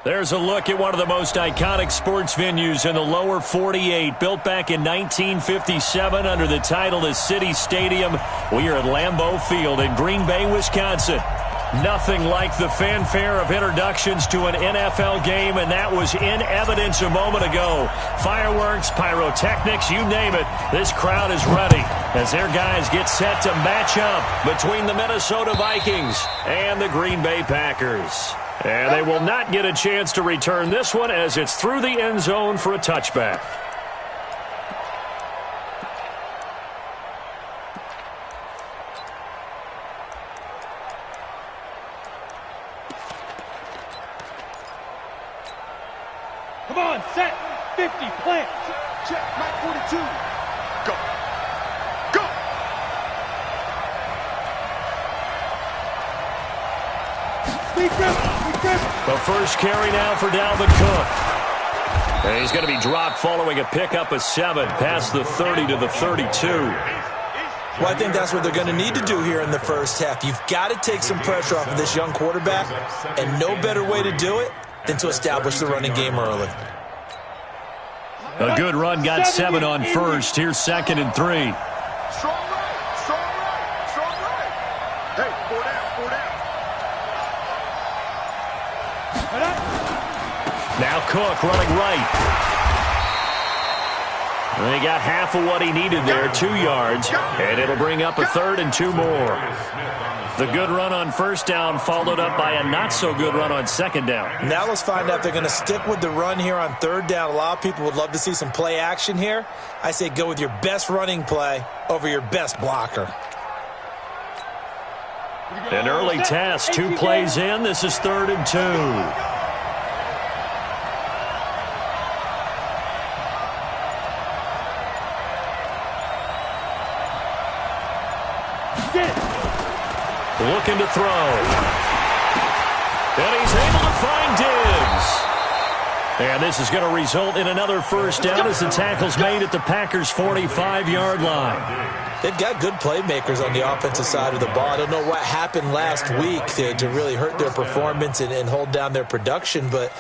There's a look at one of the most iconic sports venues in the lower 48, built back in 1957 under the title of City Stadium. We are at Lambeau Field in Green Bay, Wisconsin. Nothing like the fanfare of introductions to an NFL game, and that was in evidence a moment ago. Fireworks, pyrotechnics, you name it. This crowd is ready as their guys get set to match up between the Minnesota Vikings and the Green Bay Packers. And they will not get a chance to return this one as it's through the end zone for a touchback. Come on, set, 50, plant. Check, Mike 42. Go. Go. The first carry now for Dalvin Cook. And he's going to be dropped following a pickup of 7 past the 30 to the 32. Well, I think that's what they're going to need to do here in the first half. You've got to take some pressure off of this young quarterback, and no better way to do it than to establish the running game early. A good run got 7 on first. Here's 2nd and 3. Strong right, strong right, strong right. Hey, 4 down, 4 down. Now Cook running right. And he got half of what he needed there, 2 yards, and it'll bring up a 3rd and 2 more. The good run on first down followed up by a not-so-good run on 2nd down. Now let's find out if they're going to stick with the run here on 3rd down. A lot of people would love to see some play action here. I say go with your best running play over your best blocker. An early test, 2 plays in. This is 3rd and 2. Looking to throw. And he's able to find Diggs. And this is going to result in another first down as the tackle's made at the Packers' 45-yard line. They've got good playmakers on the offensive side of the ball. I don't know what happened last week to really hurt their performance and hold down their production, but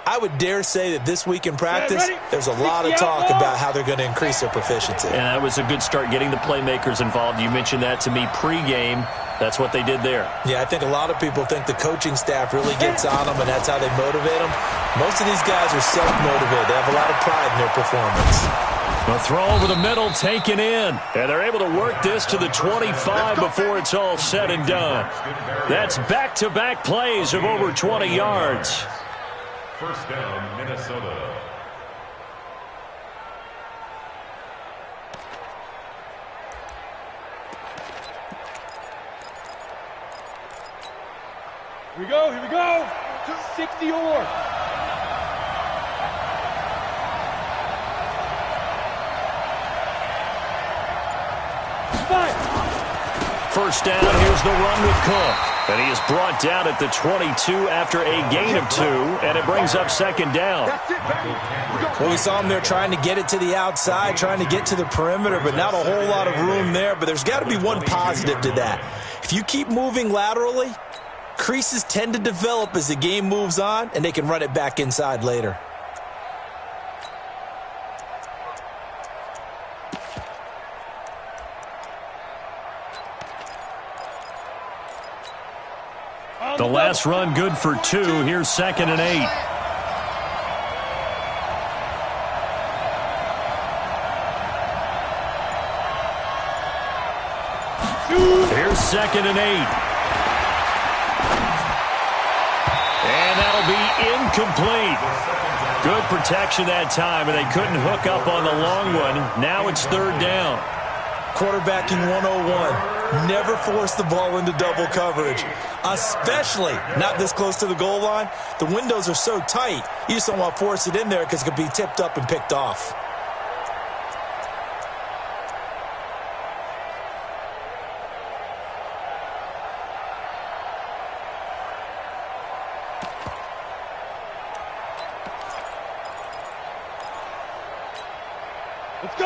I would dare say that this week in practice, there's a lot of talk about how they're going to increase their proficiency. And that was a good start getting the playmakers involved. You mentioned that to me pregame. That's what they did there. Yeah, I think a lot of people think the coaching staff really gets on them, and that's how they motivate them. Most of these guys are self-motivated. They have a lot of pride in their performance. A throw over the middle taken in. And they're able to work this to the 25 before it's all said and done. That's back-to-back plays of over 20 yards. First down, Minnesota. Here we go, here we go. 60 or. First down, here's the run with Cook. And he is brought down at the 22 after a gain of 2, and it brings up 2nd down. Well, we saw him there trying to get it to the outside, trying to get to the perimeter, but not a whole lot of room there. But there's got to be one positive to that. If you keep moving laterally, creases tend to develop as the game moves on, and they can run it back inside later. The last run good for 2. Here's 2nd and 8. Here's 2nd and 8. And that'll be incomplete. Good protection that time, and they couldn't hook up on the long one. Now it's 3rd down. Quarterbacking 101. Never force the ball into double coverage, especially not this close to the goal line. The windows are so tight, you just don't want to force it in there because it could be tipped up and picked off.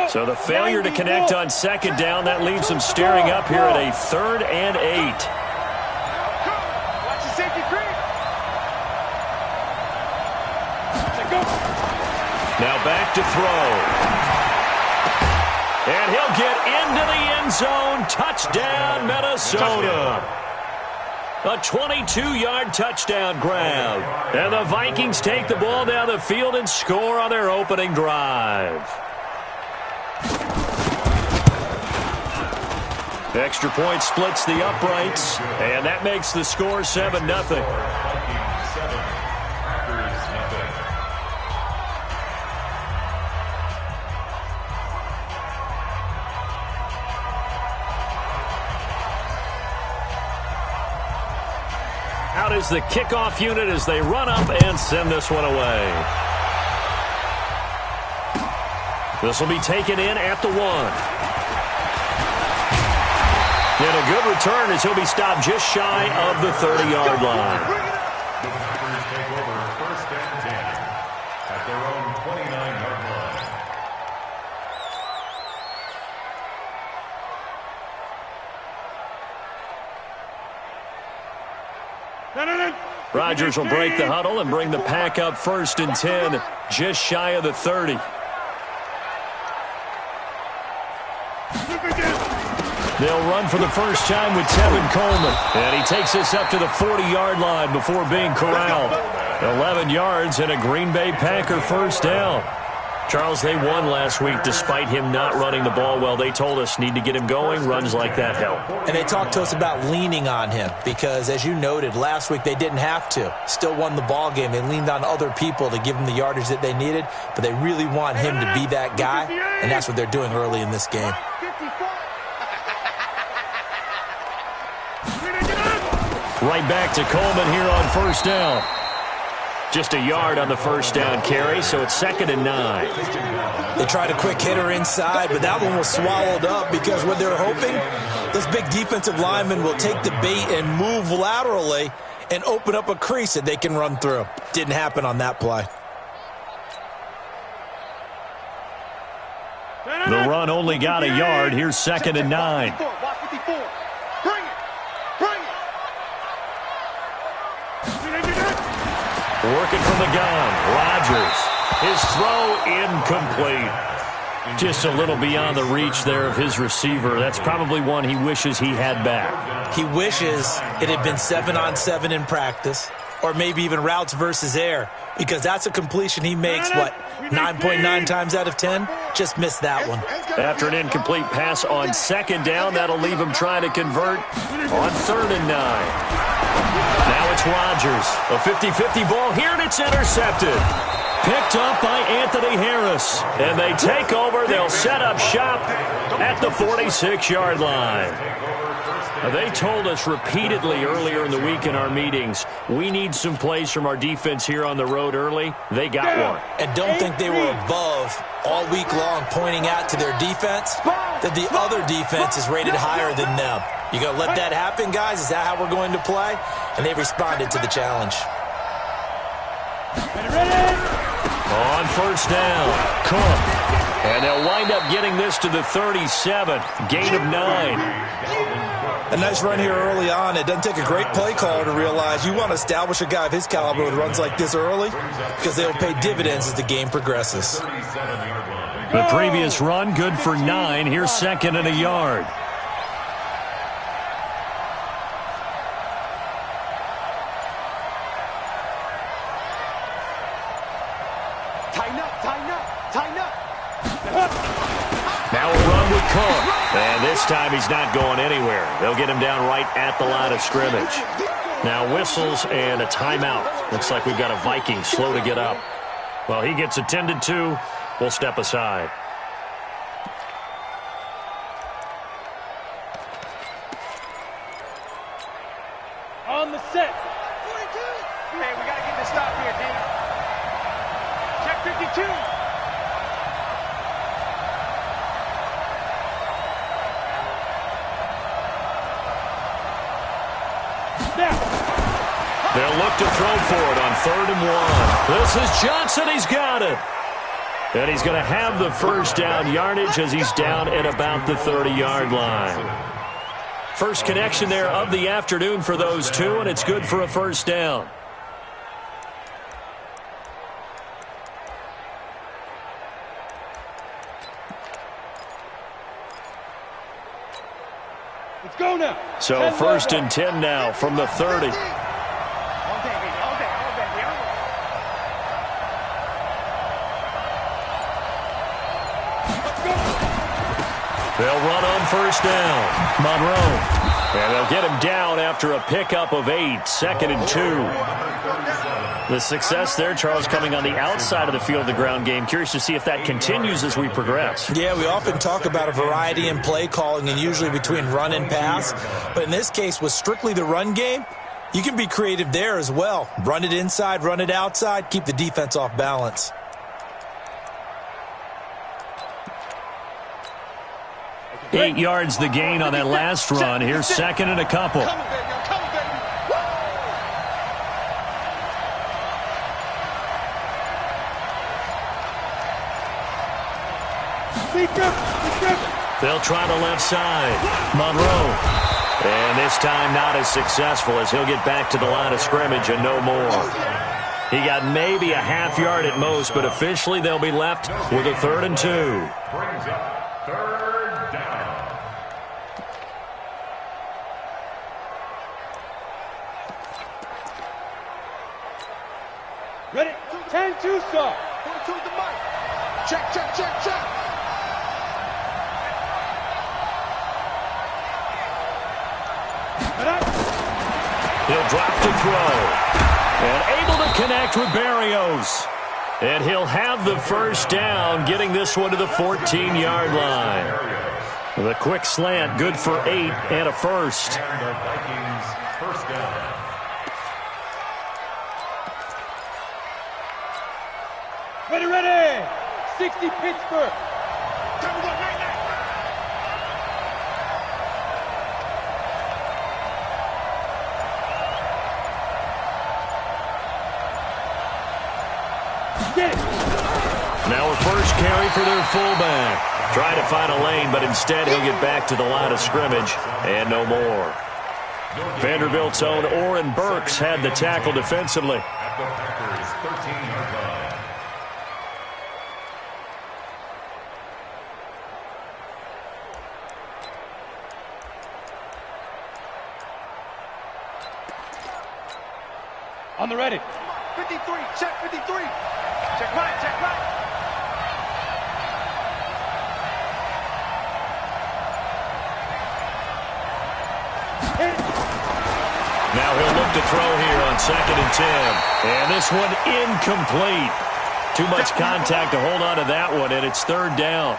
So the failure to connect on 2nd down, that leaves them staring up here at a 3rd and 8. Watch the safety creep. to throw. And he'll get into the end zone. Touchdown, Minnesota. A 22-yard touchdown grab. And the Vikings take the ball down the field and score on their opening drive. Extra point splits the uprights, and that makes the score 7-0. Out is the kickoff unit as they run up and send this one away. This will be taken in at the 1. And a good return as he'll be stopped just shy of the 30-yard line. The Packers take over first and 10 at their own 29-yard line. Rodgers will break the huddle and bring the pack up first and 10, just shy of the 30. They'll run for the first time with Tevin Coleman. And he takes us up to the 40-yard line before being corralled. 11 yards and a Green Bay Packer first down. Charles, they won last week despite him not running the ball well. They told us need to get him going. Runs like that help. And they talked to us about leaning on him because, as you noted, last week they didn't have to. Still won the ball game. They leaned on other people to give them the yardage that they needed, but they really want him to be that guy, and that's what they're doing early in this game. Right back to Coleman here on first down. Just a yard on the first down carry, so it's 2nd and 9. They tried a quick hitter inside, but that one was swallowed up because what they're hoping, those big defensive linemen will take the bait and move laterally and open up a crease that they can run through. Didn't happen on that play. The run only got a yard. Here's 2nd and 9. Working from the gun, Rodgers. His throw incomplete. Just a little beyond the reach there of his receiver. That's probably one he wishes he had back. He wishes it had been 7-on-7 in practice, or maybe even routes versus air, because that's a completion he makes, 9.9 times out of 10? Just missed that one. After an incomplete pass on 2nd down, that'll leave him trying to convert on 3rd and 9. Now it's Rodgers. A 50-50 ball here, and it's intercepted. Picked up by Anthony Harris. And they take over. They'll set up shop at the 46-yard line. They told us repeatedly earlier in the week in our meetings, we need some plays from our defense here on the road early. They got one. And don't think they were above all week long pointing out to their defense that the other defense is rated higher than them. You going to let that happen, guys? Is that how we're going to play? And they responded to the challenge. On first down, Cook. And they'll wind up getting this to the 37. Gain of 9. A nice run here early on. It doesn't take a great play caller to realize you want to establish a guy of his caliber who runs like this early because they'll pay dividends as the game progresses. The previous run, good for 9. Here's 2nd and a yard. Now a run with Cook. And this time he's not going anywhere. They'll get him down right at the line of scrimmage. Now whistles and a timeout. Looks like we've got a Viking slow to get up. Well, he gets attended to. We'll step aside. On the set. 42. Hey, we got to get this stop here, Dave. Check 52. They'll look to throw for it on 3rd and 1. This is Johnson. He's got it. And he's going to have the first down yardage as he's down at about the 30-yard line. First connection there of the afternoon for those two, and it's good for a first down. Let's go now. So first and 10 now from the 30. They'll run on first down. Monroe. And they'll get him down after a pickup of 8. 2nd and 2. The success there, Charles, coming on the outside of the field, the ground game. Curious to see if that continues as we progress. Yeah, we often talk about a variety in play calling and usually between run and pass. But in this case, with strictly the run game, you can be creative there as well. Run it inside, run it outside, keep the defense off balance. Eight yards the gain on that last run. Here's 2nd and a couple. They'll try the left side. Monroe. And this time not as successful as he'll get back to the line of scrimmage and no more. He got maybe a half yard at most, but officially they'll be left with a 3rd and 2. Brings up 3rd down. Ready? 10-2 stop. Check, check, check, check. He'll drop to throw. And able to connect with Barrios. And he'll have the first down, getting this one to the 14-yard line. The quick slant, good for 8 and a first. And the Vikings first down. Ready, ready. 60 Pittsburgh. Now a first carry for their fullback. Trying to find a lane, but instead he'll get back to the line of scrimmage and no more. Vanderbilt's own Oren Burks had the tackle defensively. At the Packers' 13-yard line. On the ready. 53, check 53. Check right, check right. Now he'll look to throw here on 2nd and 10. And this one incomplete. Too much contact to hold on to that one, and it's 3rd down.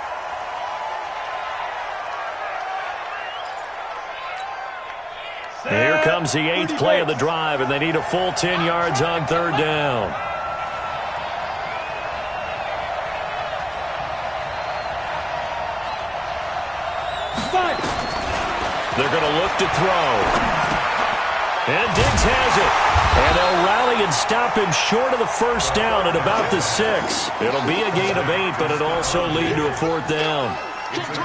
Here comes the 8th play of the drive, and they need a full 10 yards on 3rd down. They're going to look to throw. And Diggs has it. And they'll rally and stop him short of the first down at about the 6. It'll be a gain of 8, but it'll also lead to a 4th down.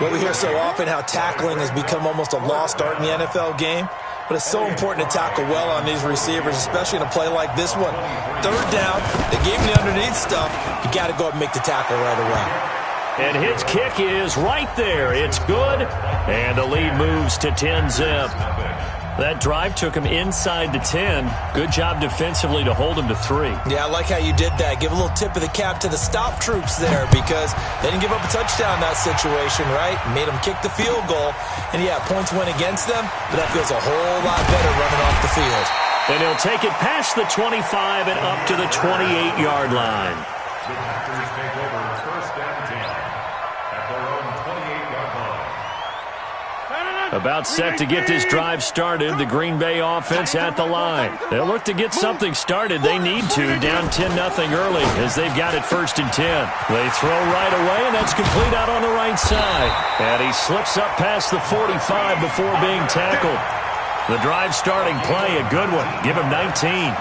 Well, we hear so often how tackling has become almost a lost art in the NFL game. But it's so important to tackle well on these receivers, especially in a play like this one. 3rd down, they gave him the underneath stuff. You got to go up and make the tackle right away. And his kick is right there. It's good. And the lead moves to 10-zip. That drive took him inside the 10. Good job defensively to hold him to 3. Yeah, I like how you did that. Give a little tip of the cap to the stop troops there because they didn't give up a touchdown in that situation, right? Made them kick the field goal. And, yeah, points went against them, but that feels a whole lot better running off the field. And he'll take it past the 25 and up to the 28-yard line. The Packers take over 1st and 10 at their own 28-yard line. About set to get this drive started. The Green Bay offense at the line. They'll look to get something started. They need to. Down 10-0 early as they've got it 1st and 10. They throw right away, and that's complete out on the right side. And he slips up past the 45 before being tackled. The drive starting play, a good one. Give him 19.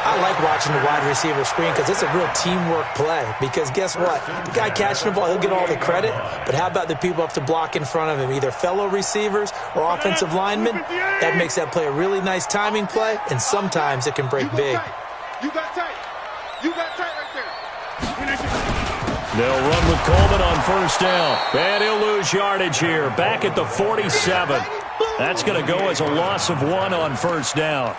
I like watching the wide receiver screen because it's a real teamwork play. Because guess what? The guy catching the ball, he'll get all the credit. But how about the people up to block in front of him, either fellow receivers or offensive linemen? That makes that play a really nice timing play, and sometimes it can break big. You got tight. You got tight right there. They'll run with Coleman on first down. And he'll lose yardage here. Back at the 47. That's going to go as a loss of 1 on first down.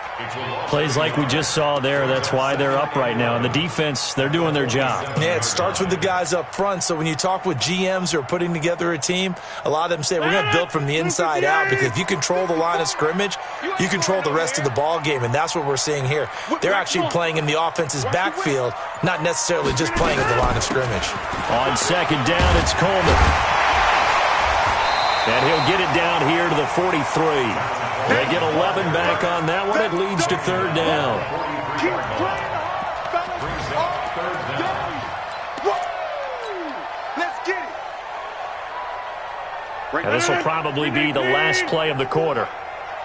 Plays like we just saw there. That's why they're up right now. And the defense, they're doing their job. Yeah, it starts with the guys up front. So when you talk with GMs who are putting together a team, a lot of them say we're going to build from the inside out, because if you control the line of scrimmage, you control the rest of the ball game, and that's what we're seeing here. They're actually playing in the offense's backfield, not necessarily just playing at the line of scrimmage. On second down, it's Coleman. And he'll get it down here to the 43. They get 11 back on that one. It leads to third down. Let's get it. And this will probably be the last play of the quarter.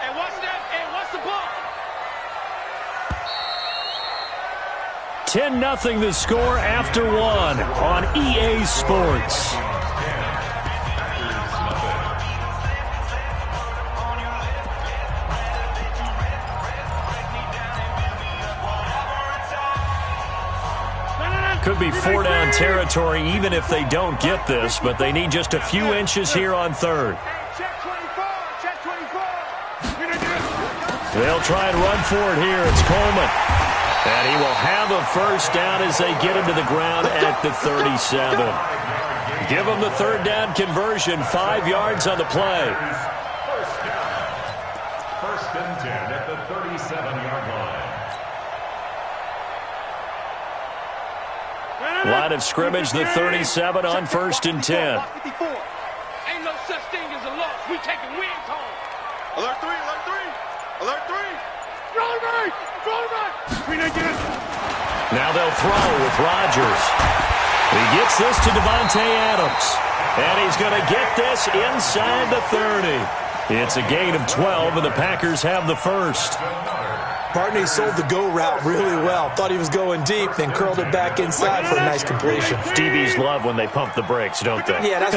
And watch that. And watch the ball. 10-0 the score after 1 on EA Sports. Could be 4-down territory even if they don't get this, but they need just a few inches here on third. They'll try and run for it here. It's Coleman. And he will have a first down as they get him to the ground at the 37. Give them the third down conversion, 5 yards on the play. First and 10 at the 37-yard line. Line of scrimmage, the 37 on first and 10. Ain't no such thing as a loss. We taking wins home. Alert 3, alert 3. Alert 3. Roll right. Roll right. Now they'll throw with Rodgers. He gets this to Davante Adams. And he's going to get this inside the 30. It's a gain of 12, and the Packers have the first. Partner, he sold the go route really well. Thought he was going deep, then curled it back inside for a nice completion. DBs love when they pump the brakes, don't they? Yeah, that's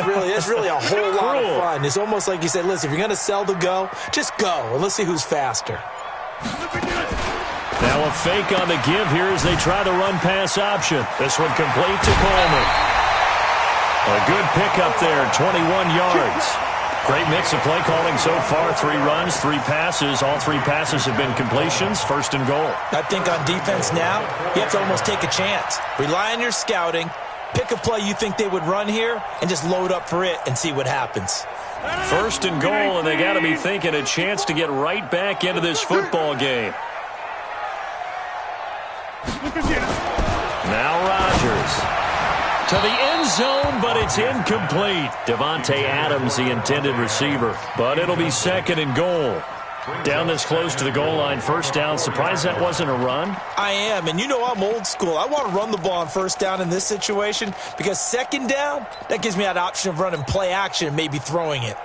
really a whole lot of fun. It's almost like you said, listen, if you're going to sell the go, just go, and let's see who's faster. Now a fake on the give here as they try the run-pass option. This one complete to Coleman. A good pickup there, 21 yards. Great mix of play calling so far. 3 runs, 3 passes. All 3 passes have been completions. First and goal. I think on defense now, you have to almost take a chance. Rely on your scouting. Pick a play you think they would run here and just load up for it and see what happens. First and goal, and they got to be thinking a chance to get right back into this football game. Now Rodgers. To the end zone, but it's incomplete. Davante Adams, the intended receiver. But it'll be second and goal. Down this close to the goal line, first down. Surprised that wasn't a run? I am, and you know I'm old school. I want to run the ball on first down in this situation because second down, that gives me that option of running play action and maybe throwing it.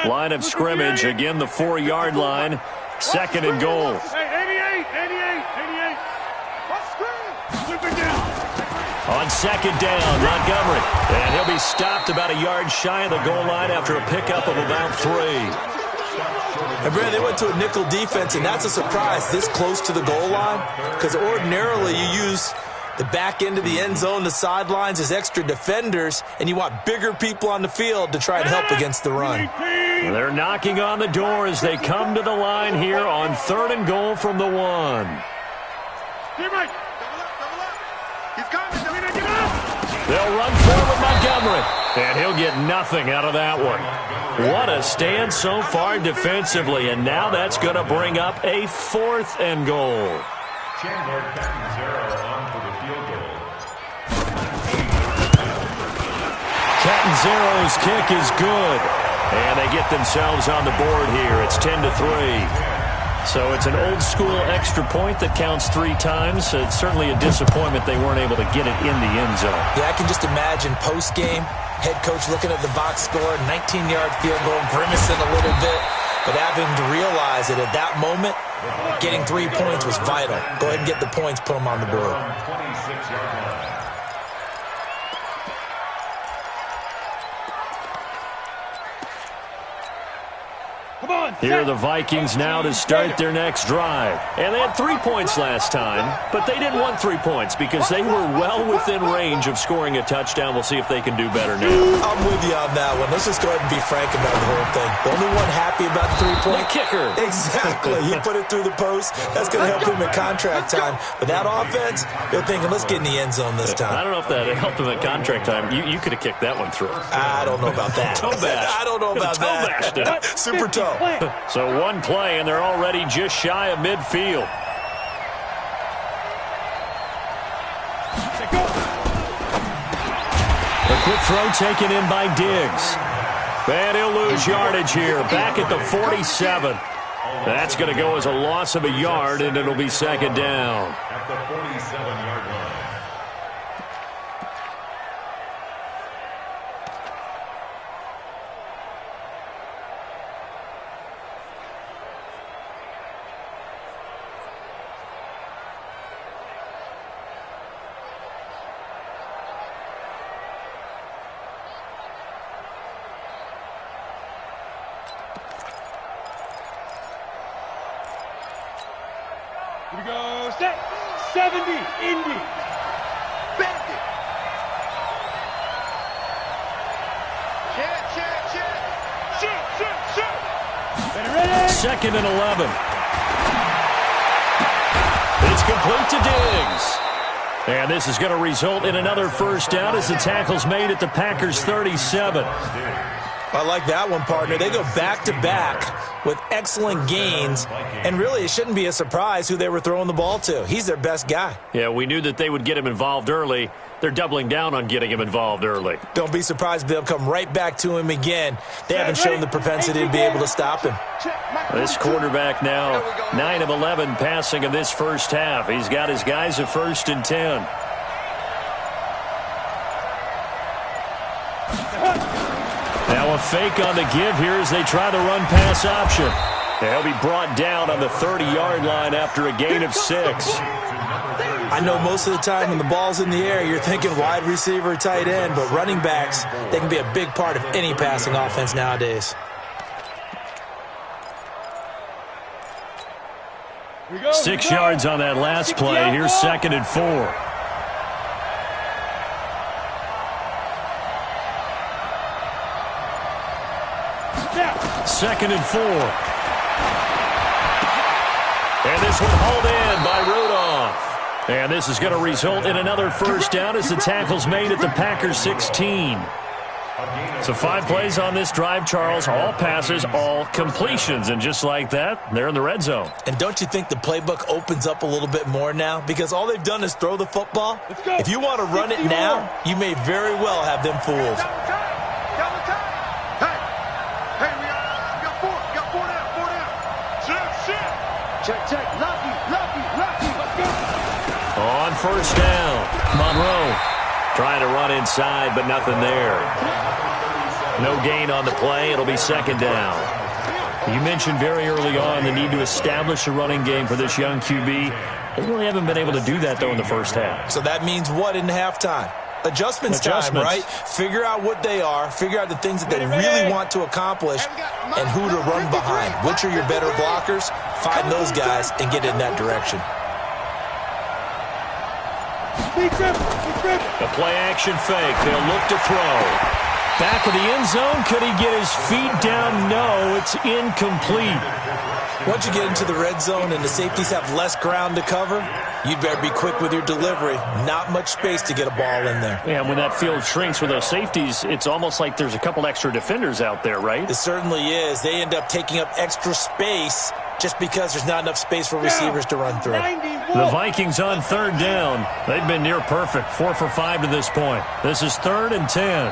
Line of scrimmage, again the 4-yard line. Second and goal. 88. On second down, Montgomery. And he'll be stopped about a yard shy of the goal line after a pickup of about 3. And Brad, they went to a nickel defense, and that's a surprise this close to the goal line, because ordinarily you use the back end of the end zone, the sidelines as extra defenders, and you want bigger people on the field to try and help against the run. They're knocking on the door as they come to the line here on third and goal from the 1. They'll run forward Montgomery, and he'll get nothing out of that one. What a stand so far defensively, and now that's going to bring up a 4th and goal. Chandler Catanzaro on for the field goal. Catanzaro's kick is good, and they get themselves on the board here. It's 10-3. So it's an old-school extra point that counts 3 times. It's certainly a disappointment they weren't able to get it in the end zone. Yeah, I can just imagine post-game, head coach looking at the box score, 19-yard field goal, grimacing a little bit, but having to realize that at that moment, getting 3 points was vital. Go ahead and get the points, put them on the board. 26-yard line. Here are the Vikings now to start their next drive. And they had 3 points last time, but they didn't want 3 points because they were well within range of scoring a touchdown. We'll see if they can do better now. I'm with you on that one. Let's just go ahead and be frank about the whole thing. The only one happy about the 3-point kicker. Exactly. He put it through the post. That's going to help him at contract time. But that offense, they're thinking, let's get in the end zone this time. I don't know if that helped him at contract time. You could have kicked that one through. I don't know about that. Toe bash. I don't know about toe that. Bashed it. Super toe. So one play, and they're already just shy of midfield. A quick throw taken in by Diggs. And he'll lose yardage here, back at the 47. That's going to go as a loss of a yard, and it'll be second down. At the 47-yard line. Here we go, set, 70, Indy. Bend it. Check. Ready. Second and 11. It's complete to Diggs. And this is going to result in another first down as the tackle's made at the Packers' 37. I like that one, partner. They go back-to-back with excellent gains, and really it shouldn't be a surprise who they were throwing the ball to. He's their best guy. Yeah, we knew that they would get him involved early. They're doubling down on getting him involved early. Don't be surprised if they'll come right back to him again. They haven't shown the propensity to be able to stop him. This quarterback now 9 of 11 passing in this first half. He's got his guys at 1st and 10. Now a fake on the give here as they try the run-pass option. They'll be brought down on the 30-yard line after a gain of 6. I know most of the time when the ball's in the air, you're thinking wide receiver, tight end, but running backs, they can be a big part of any passing offense nowadays. 6 yards on that last play. Here's 2nd and 4. Second and 4. And this one hauled in by Rudolph. And this is going to result in another first down as the tackle's made at the Packers' 16. So 5 plays on this drive, Charles. All passes, all completions. And just like that, they're in the red zone. And don't you think the playbook opens up a little bit more now? Because all they've done is throw the football. If you want to run it now, you may very well have them fooled. Check. Lucky. Let's go. On first down, Monroe trying to run inside, but nothing there. No gain on the play. It'll be second down. You mentioned very early on the need to establish a running game for this young QB. They really haven't been able to do that, though, in the first half. So that means what in halftime? Adjustments time, right? Figure out what they are, figure out the things that they really want to accomplish, and who to run behind. Which are your better blockers? Find those guys and get in that direction. The play-action fake. They'll look to throw. Back of the end zone. Could he get his feet down? No, it's incomplete. Once you get into the red zone and the safeties have less ground to cover, you'd better be quick with your delivery. Not much space to get a ball in there. Yeah, when that field shrinks with those safeties, it's almost like there's a couple extra defenders out there, right? It certainly is. They end up taking up extra space just because there's not enough space for receivers to run through. The Vikings on 3rd down. They've been near perfect. 4 for 5 to this point. This is 3rd and 10.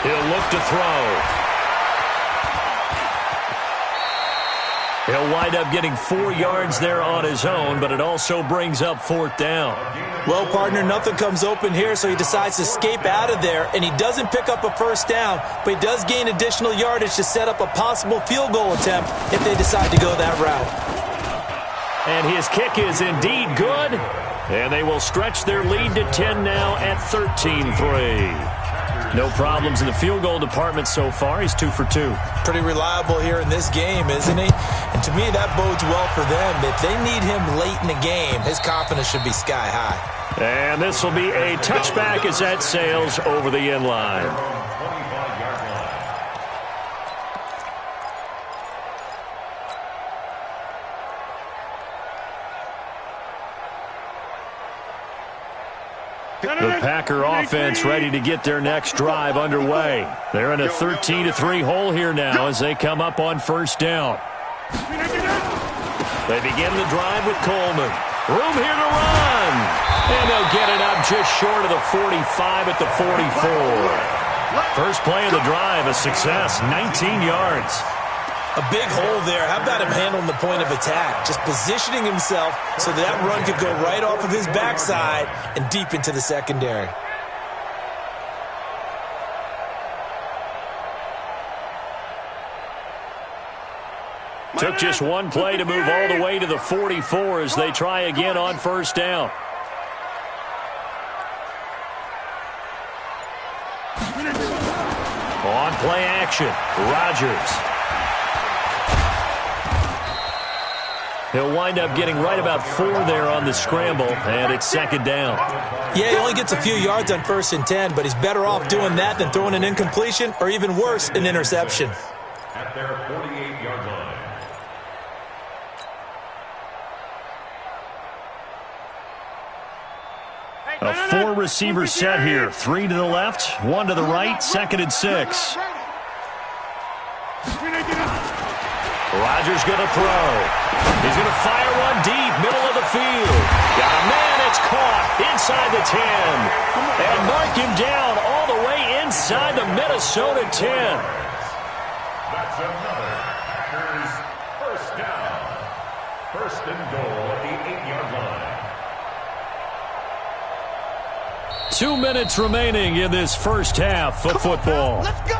He'll look to throw. He'll wind up getting 4 yards there on his own, but it also brings up 4th down. Well, partner, nothing comes open here, so he decides to escape out of there, and he doesn't pick up a first down, but he does gain additional yardage to set up a possible field goal attempt if they decide to go that route. And his kick is indeed good, and they will stretch their lead to 10 now at 13-3. No problems in the field goal department so far. He's 2 for 2. Pretty reliable here in this game, isn't he? And to me, that bodes well for them. If they need him late in the game, his confidence should be sky high. And this will be a touchback as that sails over the end line. The Packer offense ready to get their next drive underway. They're in a 13-3 hole here now as they come up on first down. They begin the drive with Coleman. Room here to run. And they'll get it up just short of the 45 at the 44. First play of the drive, a success, 19 yards. A big hole there. How about him handling the point of attack? Just positioning himself so that run could go right off of his backside and deep into the secondary. Took just one play to move all the way to the 44 as they try again on first down. On play action, Rodgers. He'll wind up getting right about 4 there on the scramble, and it's second down. Yeah, he only gets a few yards on 1st and 10, but he's better off doing that than throwing an incompletion or even worse, an interception. At their 48-yard line. A 4-receiver set here. 3 to the left, 1 to the right, 2nd and 6. Rodgers going to throw. He's going to fire one deep, middle of the field. Got a man, it's caught inside the 10. And mark him down all the way inside the Minnesota 10. That's another Packers first down. First and goal at the 8-yard line. 2 minutes remaining in this first half of football. Let's go.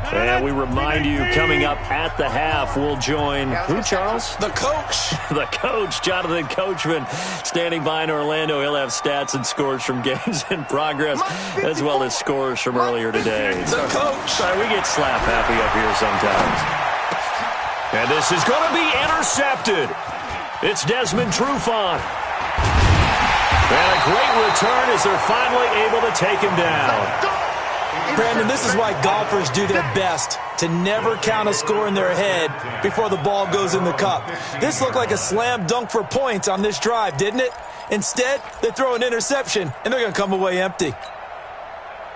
And we remind you, coming up at the half, we'll join who, Charles? The coach. The coach, Jonathan Coachman, standing by in Orlando. He'll have stats and scores from games in progress, as well as scores from earlier today. The coach. Sorry, we get slap happy up here sometimes. And this is going to be intercepted. It's Desmond Trufant. And a great return as they're finally able to take him down. Brandon, this is why golfers do their best to never count a score in their head before the ball goes in the cup. This looked like a slam dunk for points on this drive, didn't it? Instead, they throw an interception, and they're going to come away empty.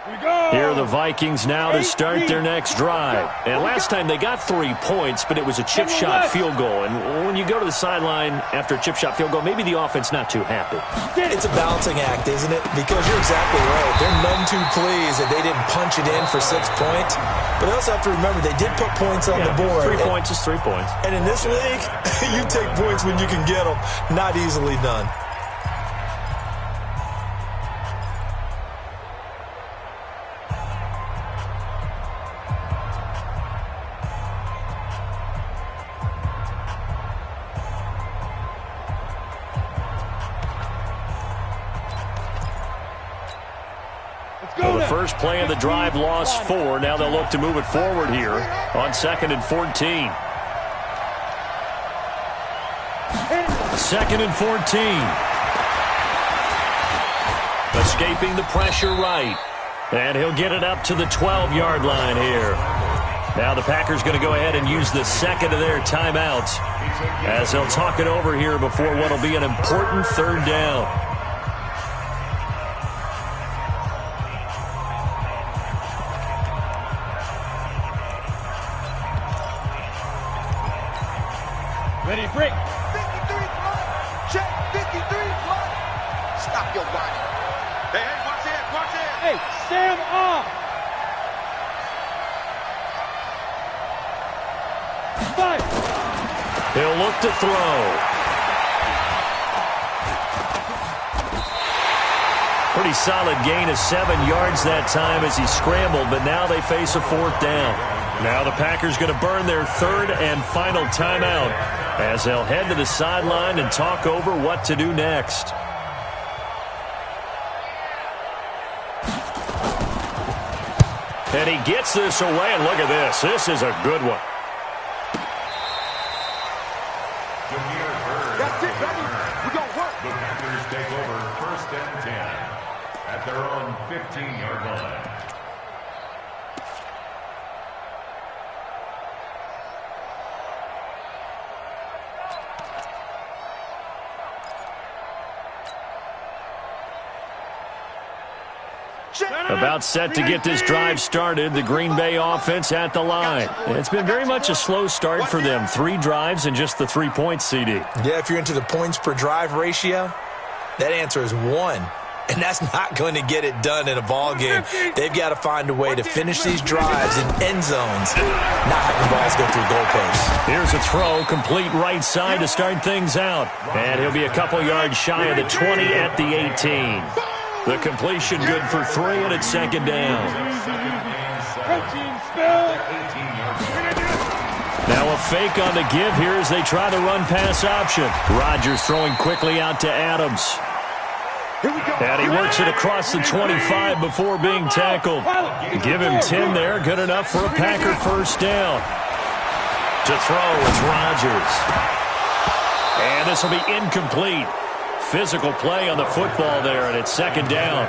Here are the Vikings now to start their next drive. And last time they got 3 points, but it was a chip shot field goal. And when you go to the sideline after a chip shot field goal, maybe the offense not too happy. It's a balancing act, isn't it? Because you're exactly right. They're none too pleased that they didn't punch it in for 6 points. But they also have to remember they did put points on the board. 3 points is 3 points. And in this league, you take points when you can get them. Not easily done. Well, the first play of the drive lost 4. Now they'll look to move it forward here on 2nd and 14. 2nd and 14. Escaping the pressure right. And he'll get it up to the 12-yard line here. Now the Packers going to go ahead and use the second of their timeouts as they'll talk it over here before what will be an important 3rd down. Ready, break. 53 flat. Check. 53 flat. Stop your body. Hey, watch it, watch it. Hey, stand off. 5. He'll look to throw. Pretty solid gain of 7 yards that time as he scrambled, but now they face a 4th down. Now the Packers going to burn their third and final timeout as they'll head to the sideline and talk over what to do next. And he gets this away, and look at this. This is a good one. That's it, baby. We're going to work. The Packers take over 1st and 10 at their own 15-yard line. About set to get this drive started, the Green Bay offense at the line. It's been very much a slow start for them. 3 drives and just the 3 points, CD. Yeah, if you're into the points per drive ratio, that answer is 1. And that's not going to get it done in a ball game. They've got to find a way to finish these drives in end zones, not have the balls go through goalposts. Here's a throw, complete right side to start things out. And he'll be a couple yards shy of the 20 at the 18. The completion good for 3, and it's 2nd down. Now a fake on the give here as they try the run-pass option. Rodgers throwing quickly out to Adams. And he works it across the 25 before being tackled. Give him 10 there, good enough for a Packer first down. To throw, it's Rodgers. And this will be incomplete. Physical play on the football there, and it's 2nd down.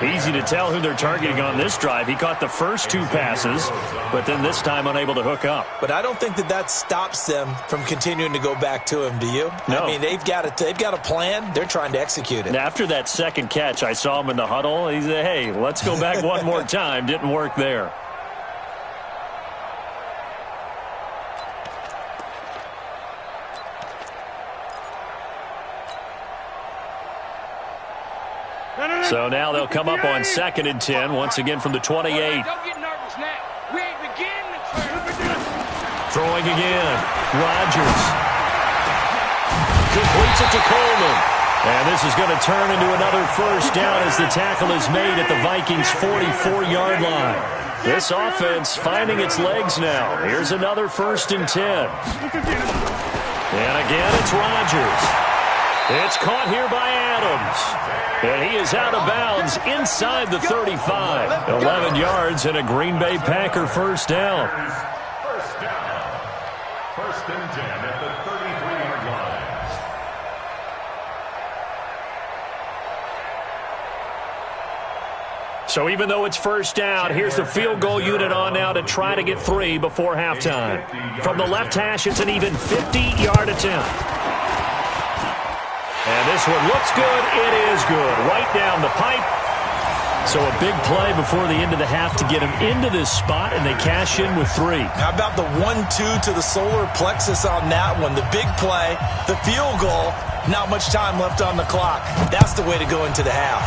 Easy to tell who they're targeting on this drive. He caught the first 2 passes, but then this time unable to hook up. But I don't think that stops them from continuing to go back to him, do you? No. I mean, they've got a plan. They're trying to execute it. After that second catch, I saw him in the huddle. He said, hey, let's go back one more time. Didn't work there. So now they'll come up on 2nd and 10, once again from the 28. Don't get nervous now. We ain't beginning to Throwing again. Rodgers. Completes it to Coleman. And this is going to turn into another first down as the tackle is made at the Vikings' 44-yard line. This offense finding its legs now. Here's another 1st and 10. And again, it's Rodgers. It's caught here by Adams. And he is out of bounds inside the 35. 11 yards and a Green Bay Packer first down. First down. 1st and 10 at the 33-yard line. So even though it's first down, here's the field goal unit on now to try to get 3 before halftime. From the left hash, it's an even 50-yard attempt. And this one looks good. It is good. Right down the pipe. So a big play before the end of the half to get them into this spot, and they cash in with 3. How about the 1-2 to the solar plexus on that one? The big play, the field goal, not much time left on the clock. That's the way to go into the half.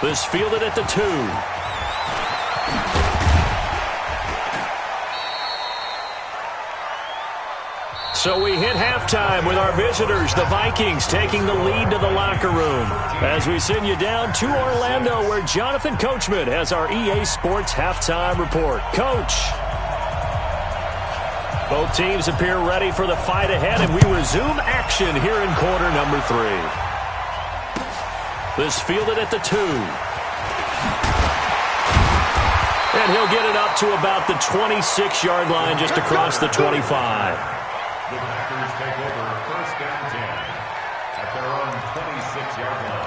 This fielded at the 2. So we hit halftime with our visitors, the Vikings, taking the lead to the locker room. As we send you down to Orlando, where Jonathan Coachman has our EA Sports halftime report. Coach. Both teams appear ready for the fight ahead, and we resume action here in quarter number 3. This fielded at the 2. And he'll get it up to about the 26-yard line, just across the 25. The Packers take over 1st and 10 at their own 26-yard line.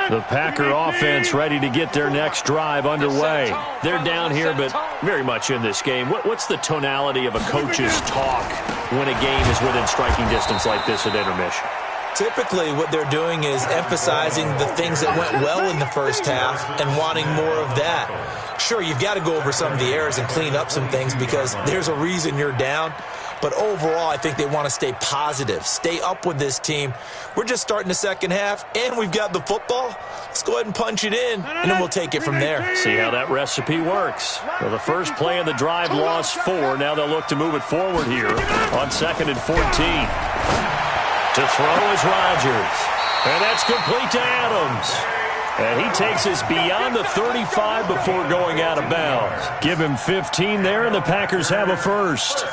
The Packer offense ready to get their next drive underway. They're down here, but very much in this game. What's the tonality of a coach's talk when a game is within striking distance like this at intermission? Typically, what they're doing is emphasizing the things that went well in the first half and wanting more of that. Sure, you've got to go over some of the errors and clean up some things because there's a reason you're down. But overall, I think they want to stay positive, stay up with this team. We're just starting the second half, and we've got the football. Let's go ahead and punch it in, and then we'll take it from there. See how that recipe works. Well, the first play of the drive lost 4. Now they'll look to move it forward here on 2nd and 14. To throw is Rodgers. And that's complete to Adams. And he takes us beyond the 35 before going out of bounds. Give him 15 there, and the Packers have a first.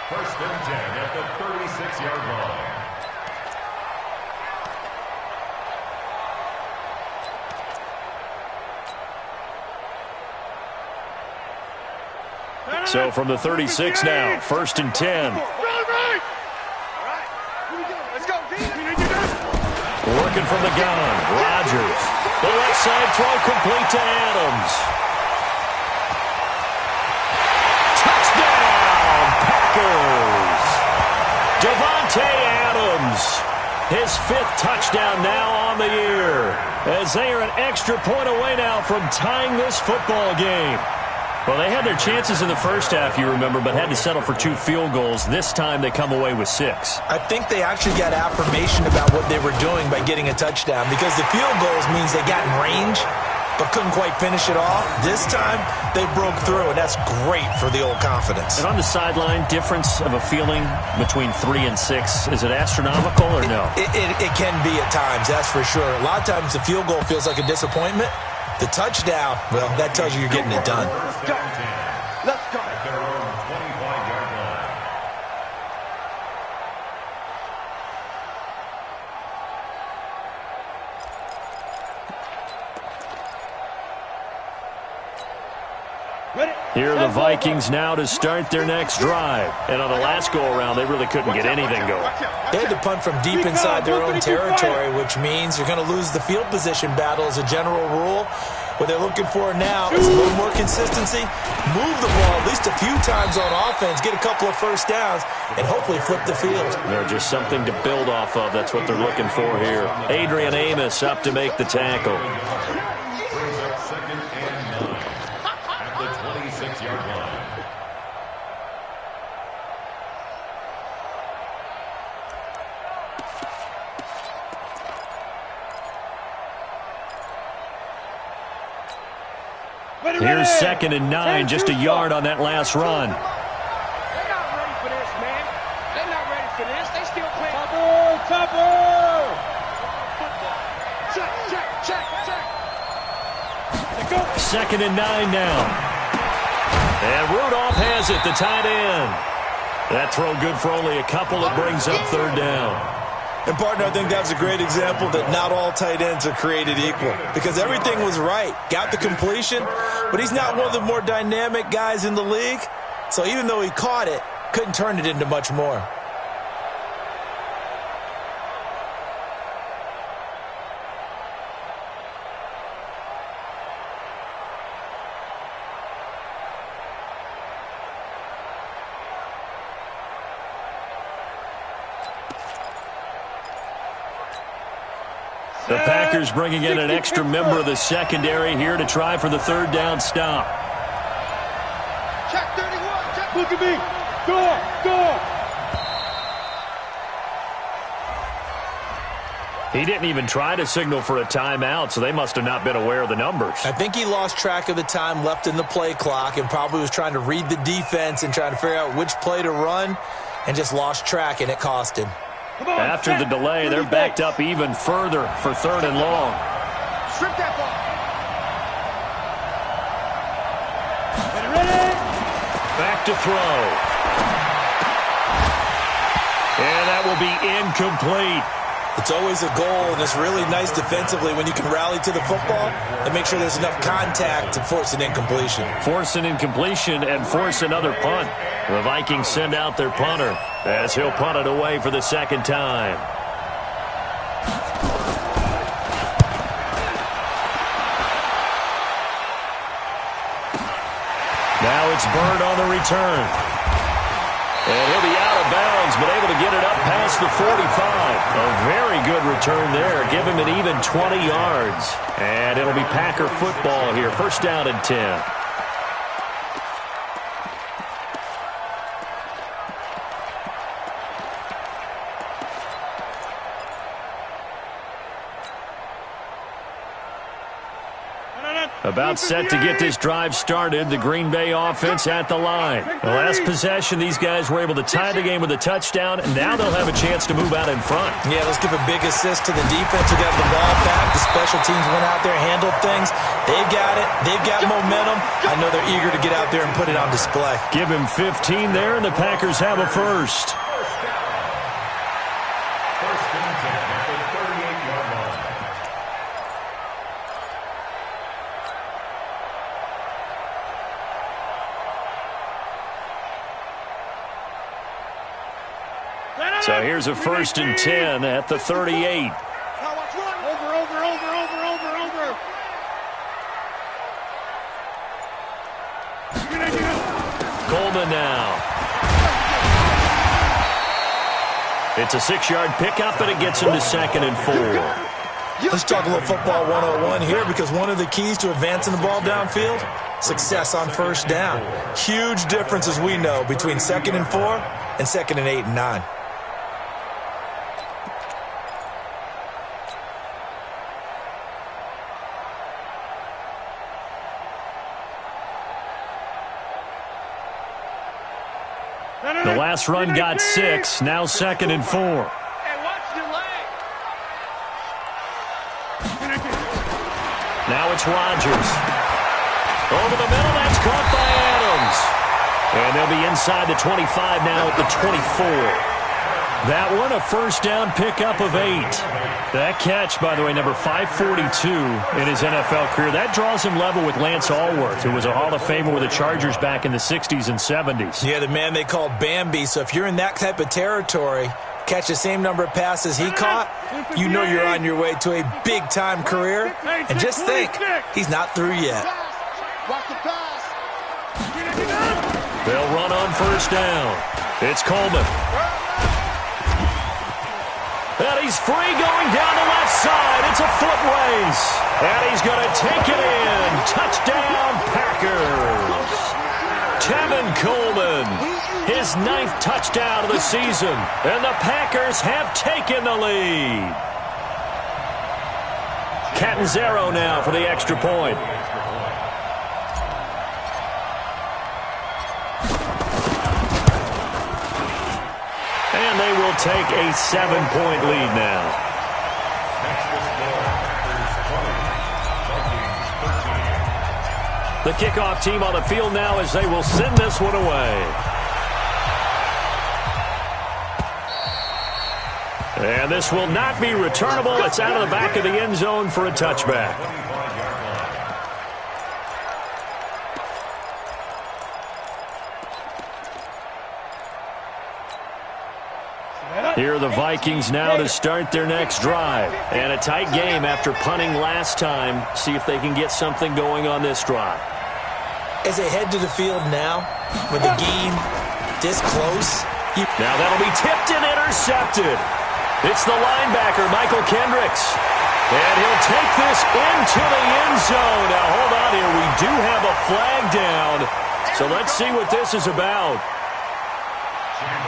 First and 10 at the 36-yard line. So from the 36 now, 1st and 10. Working from the gun, Rodgers. The left side throw complete to Adams. Touchdown, Packers! Davante Adams, his 5th touchdown now on the year, as they are an extra point away now from tying this football game. Well, they had their chances in the first half, you remember, but had to settle for 2 field goals. This time they come away with 6. I think they actually got affirmation about what they were doing by getting a touchdown, because the field goals means they got in range but couldn't quite finish it off. This time they broke through, and that's great for the old confidence. And on the sideline, difference of a feeling between 3 and 6, is it astronomical or no? It can be at times, that's for sure. A lot of times the field goal feels like a disappointment. The touchdown, well, that tells you you're getting it done. Let's go. At their own 25-yard line. Here are the Vikings now to start their next drive. And on the last go-around, they really couldn't get anything going. They had to punt from deep inside their own territory, which means you're going to lose the field position battle as a general rule. What they're looking for now is a little more consistency, move the ball at least a few times on offense, get a couple of first downs, and hopefully flip the field. They're just something to build off of. That's what they're looking for here. Adrian Amos up to make the tackle. Brings up 2nd and 9 at the 26-yard line. Here's 2nd and 9, just a yard on that last run. They're not ready for this, man. They're not ready for this. They still playing. Topper! Check. 2nd and 9 now. And Rudolph has it, the tight end. That throw good for only a couple. It brings up 3rd down. And, partner, I think that's a great example that not all tight ends are created equal, because everything was right. Got the completion, but he's not one of the more dynamic guys in the league. So even though he caught it, couldn't turn it into much more. The Packers bringing in an extra member of the secondary here to try for the 3rd down stop. Check 31. Check. Look at me. Go. He didn't even try to signal for a timeout, so they must have not been aware of the numbers. I think he lost track of the time left in the play clock and probably was trying to read the defense and trying to figure out which play to run, and just lost track, and it cost him. After the delay, they're backed up even further for 3rd and long. Strip that ball. Ready? Back to throw. And that will be incomplete. It's always a goal, and it's really nice defensively when you can rally to the football and make sure there's enough contact to force an incompletion. Force an incompletion and force another punt. The Vikings send out their punter as he'll punt it away for the 2nd time. Now it's Bird on the return. And he'll be out of bounds, but able to get it up past the 45. A very good return there. Give him an even 20 yards. And it'll be Packer football here. 1st down and 10. About set to get this drive started. The Green Bay offense at the line. The last possession, these guys were able to tie the game with a touchdown, and now they'll have a chance to move out in front. Yeah, let's give a big assist to the defense who got the ball back. The special teams went out there, handled things. They've got it. They've got momentum. I know they're eager to get out there and put it on display. Give him 15 there, and the Packers have a first. First and 10 at the 38-yard line. So here's a first and 10 at the 38. Coleman now. It's a 6-yard pickup, and it gets him to 2nd and 4. Let's talk a little football 101 here, because one of the keys to advancing the ball downfield, success on first down. Huge difference, as we know, between 2nd and 4 and 2nd and 8 and 9. The last run got 6, now 2nd and 4. Now it's Rodgers. Over the middle, that's caught by Adams. And they'll be inside the 25 now at the 24. That one, a first down pickup of 8. That catch, by the way, number 542 in his NFL career. That draws him level with Lance Allworth, who was a Hall of Famer with the Chargers back in the 60s and 70s. Yeah, the man they called Bambi. So if you're in that type of territory, catch the same number of passes he caught, you know you're on your way to a big-time career. And just think, he's not through yet. They'll run on first down. It's Coleman. And he's free going down the left side. It's a foot race. And he's going to take it in. Touchdown, Packers. Tevin Coleman, his 9th touchdown of the season. And the Packers have taken the lead. Catanzaro now for the extra point. And they will take a 7-point lead now. The kickoff team on the field now as they will send this one away. And this will not be returnable. It's out of the back of the end zone for a touchback. Here are the Vikings now to start their next drive. And a tight game after punting last time. See if they can get something going on this drive. As they head to the field now, with the game this close. Now that'll be tipped and intercepted. It's the linebacker, Michael Kendricks. And he'll take this into the end zone. Now hold on here. We do have a flag down. So let's see what this is about.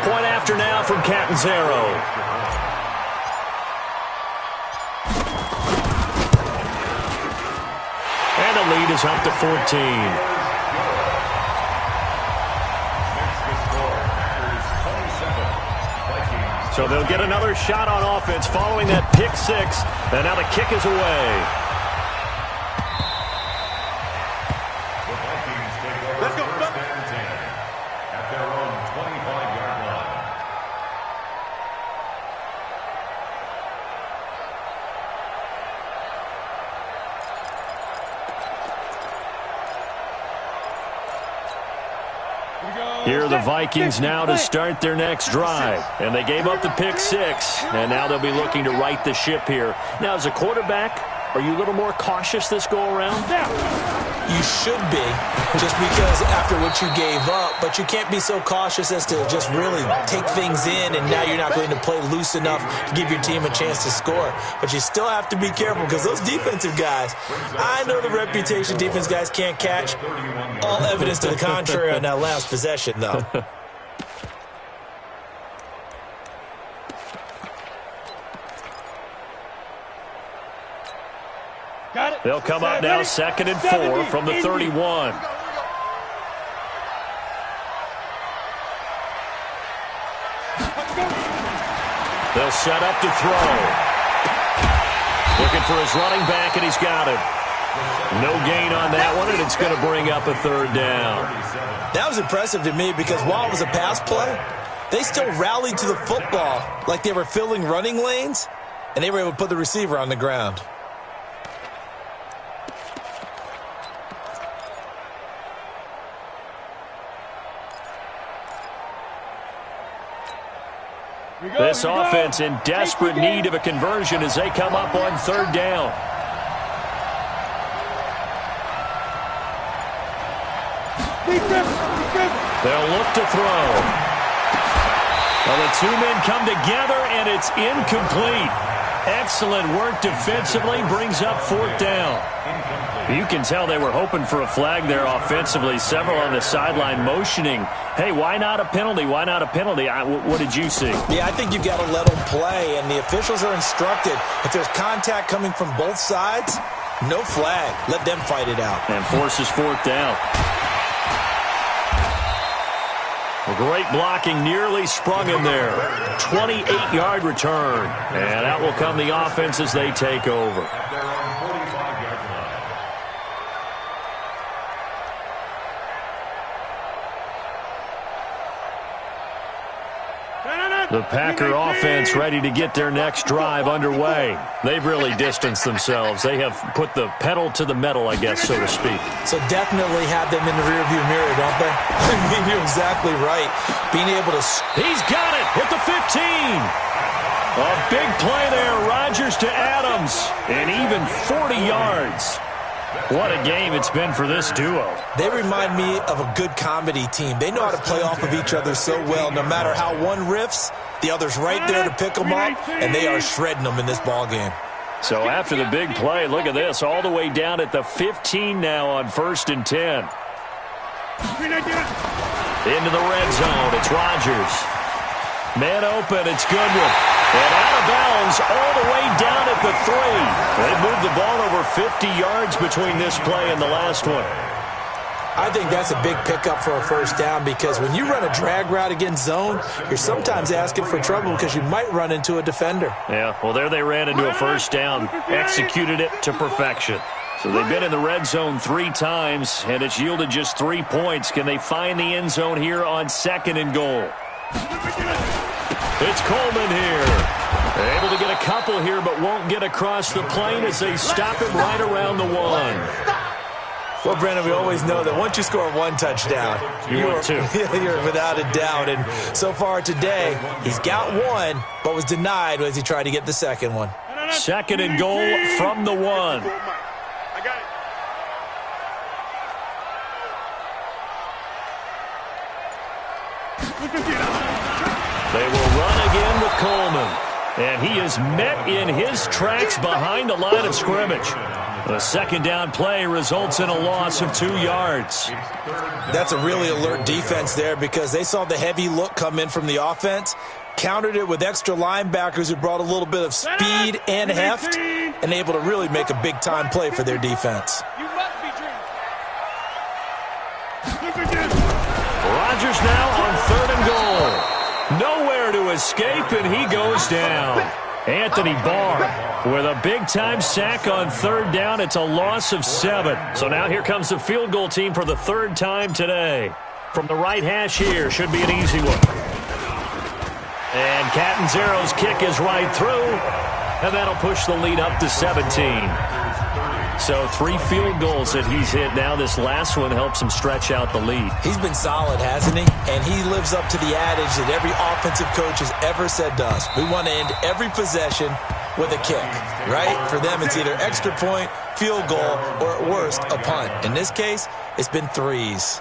Point after now from Catanzaro. And the lead is up to 14. So they'll get another shot on offense following that pick 6. And now the kick is away. Let's go. First and 10 at their own 25-yard line. Here are the Vikings now to start their next drive. And they gave up the pick 6. And now they'll be looking to right the ship here. Now, as a quarterback, are you a little more cautious this go-around? You should be, just because after what you gave up. But you can't be so cautious as to just really take things in, and now you're not going to play loose enough to give your team a chance to score. But you still have to be careful, because those defensive guys, I know the reputation defense guys can't catch. All evidence to the contrary on that last possession, though. They'll come up now 2nd and 4 from the 31. They'll set up to throw. Looking for his running back, and he's got it. No gain on that one, and it's going to bring up a 3rd down. That was impressive to me because while it was a pass play, they still rallied to the football like they were filling running lanes, and they were able to put the receiver on the ground. This offense in desperate need of a conversion as they come up on 3rd down. They'll look to throw. Well, the 2 men come together, and it's incomplete. Excellent work defensively, brings up 4th down. You can tell they were hoping for a flag there offensively. Several on the sideline motioning, hey, why not a penalty? Why not a penalty? What did you see? Yeah, I think you've got to let them play, and the officials are instructed. If there's contact coming from both sides, no flag. Let them fight it out. And forces 4th down. Great blocking, nearly sprung him there. 28-yard return. And out will come the offense as they take over. The Packer offense ready to get their next drive underway. They've really distanced themselves. They have put the pedal to the metal, I guess, so to speak. So definitely have them in the rearview mirror, don't they? I mean, you're exactly right. Being able to... He's got it at the 15. A big play there. Rodgers to Adams. And even 40 yards. What a game it's been for this duo. They remind me of a good comedy team. They know how to play off of each other so well. No matter how one riffs, the other's right there to pick them up, and they are shredding them in this ball game. So after the big play, look at this, all the way down at the 15 now on 1st and 10. Into the red zone, it's Rodgers. Man open, it's Goodwin. And out of bounds all the way down at the 3. They moved the ball over 50 yards between this play and the last one. I think that's a big pickup for a 1st down because when you run a drag route against zone, you're sometimes asking for trouble because you might run into a defender. Yeah, well, there they ran into a 1st down, executed it to perfection. So they've been in the red zone 3 times, and it's yielded just 3 points. Can they find the end zone here on 2nd and goal? It's Coleman here. They're able to get a couple here, but won't get across the plane as they stop him right around the 1. Well, Brandon, we always know that once you score 1 touchdown, you're 2. You're without a doubt. And so far today, he's got 1, but was denied as he tried to get the 2nd one. 2nd and goal from the 1. They will run again with Coleman. And he is met in his tracks behind the line of scrimmage. The 2nd down play results in a loss of 2 yards. That's a really alert defense there because they saw the heavy look come in from the offense, countered it with extra linebackers who brought a little bit of speed and heft, and able to really make a big-time play for their defense. Rodgers now on 3rd and goal. Nowhere to escape, and he goes down. Anthony Barr with a big-time sack on 3rd down. It's a loss of 7. So now here comes the field goal team for the 3rd time today. From the right hash here, should be an easy one. And Catanzaro's kick is right through, and that'll push the lead up to 17. So 3 field goals that he's hit now. This last one helps him stretch out the lead. He's been solid, hasn't he? And he lives up to the adage that every offensive coach has ever said to us. We want to end every possession with a kick, right? For them, it's either extra point, field goal, or at worst, a punt. In this case, it's been 3s.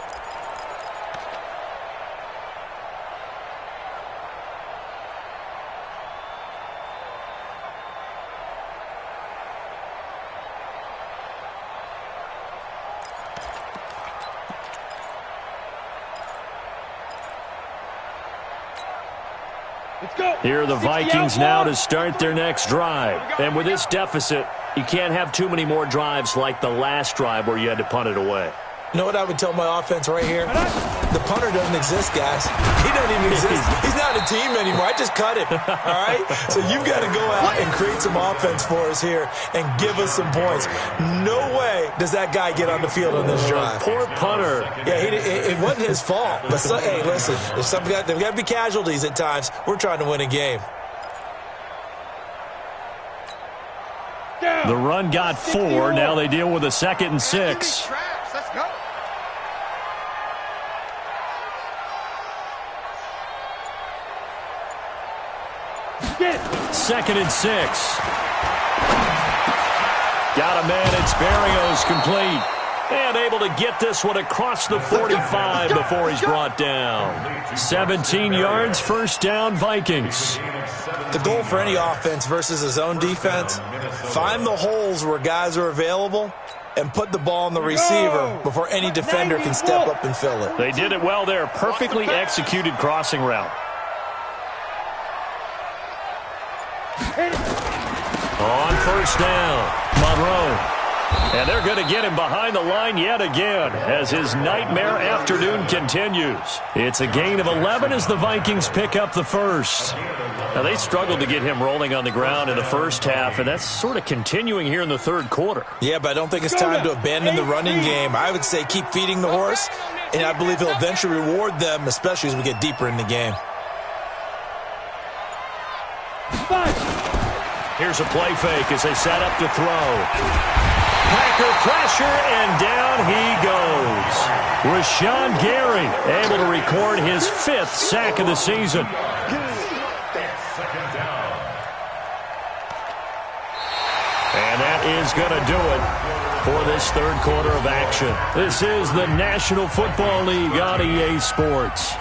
Let's go. Here are the Vikings now to start their next drive. And with this deficit, You can't have too many more drives like the last drive where you had to punt it away. You know what I would tell my offense right here? The punter doesn't exist, guys. He doesn't even exist. He's not a team anymore. I just cut him, all right? So you've got to go out and create some offense for us here and give us some points. No way does that guy get on the field on this drive. Poor punter. Yeah, it wasn't his fault. But, hey, listen, there's got to be casualties at times. We're trying to win a game. The run got 4. Now they deal with a 2nd and 6. Let's go. Second and 6. Got a man. It's Barrios complete. And able to get this one across the 45 before he's brought down. 17 yards, first down, Vikings. The goal for any offense versus his own defense, find the holes where guys are available and put the ball on the receiver before any defender can step up and fill it. They did it well there. Perfectly executed crossing route. On first down, Monroe. And they're going to get him behind the line yet again as his nightmare afternoon continues. It's a gain of 11 as the Vikings pick up the first. Now, they struggled to get him rolling on the ground in the first half, and that's sort of continuing here in the third quarter. Yeah, but I don't think it's time to abandon the running game. I would say keep feeding the horse, and I believe he'll eventually reward them, especially as we get deeper in the game. Here's a play fake as they set up to throw. Packer pressure, and down he goes. Rashawn Gary able to record his 5th sack of the season. And that is going to do it for this third quarter of action. This is the National Football League on EA Sports.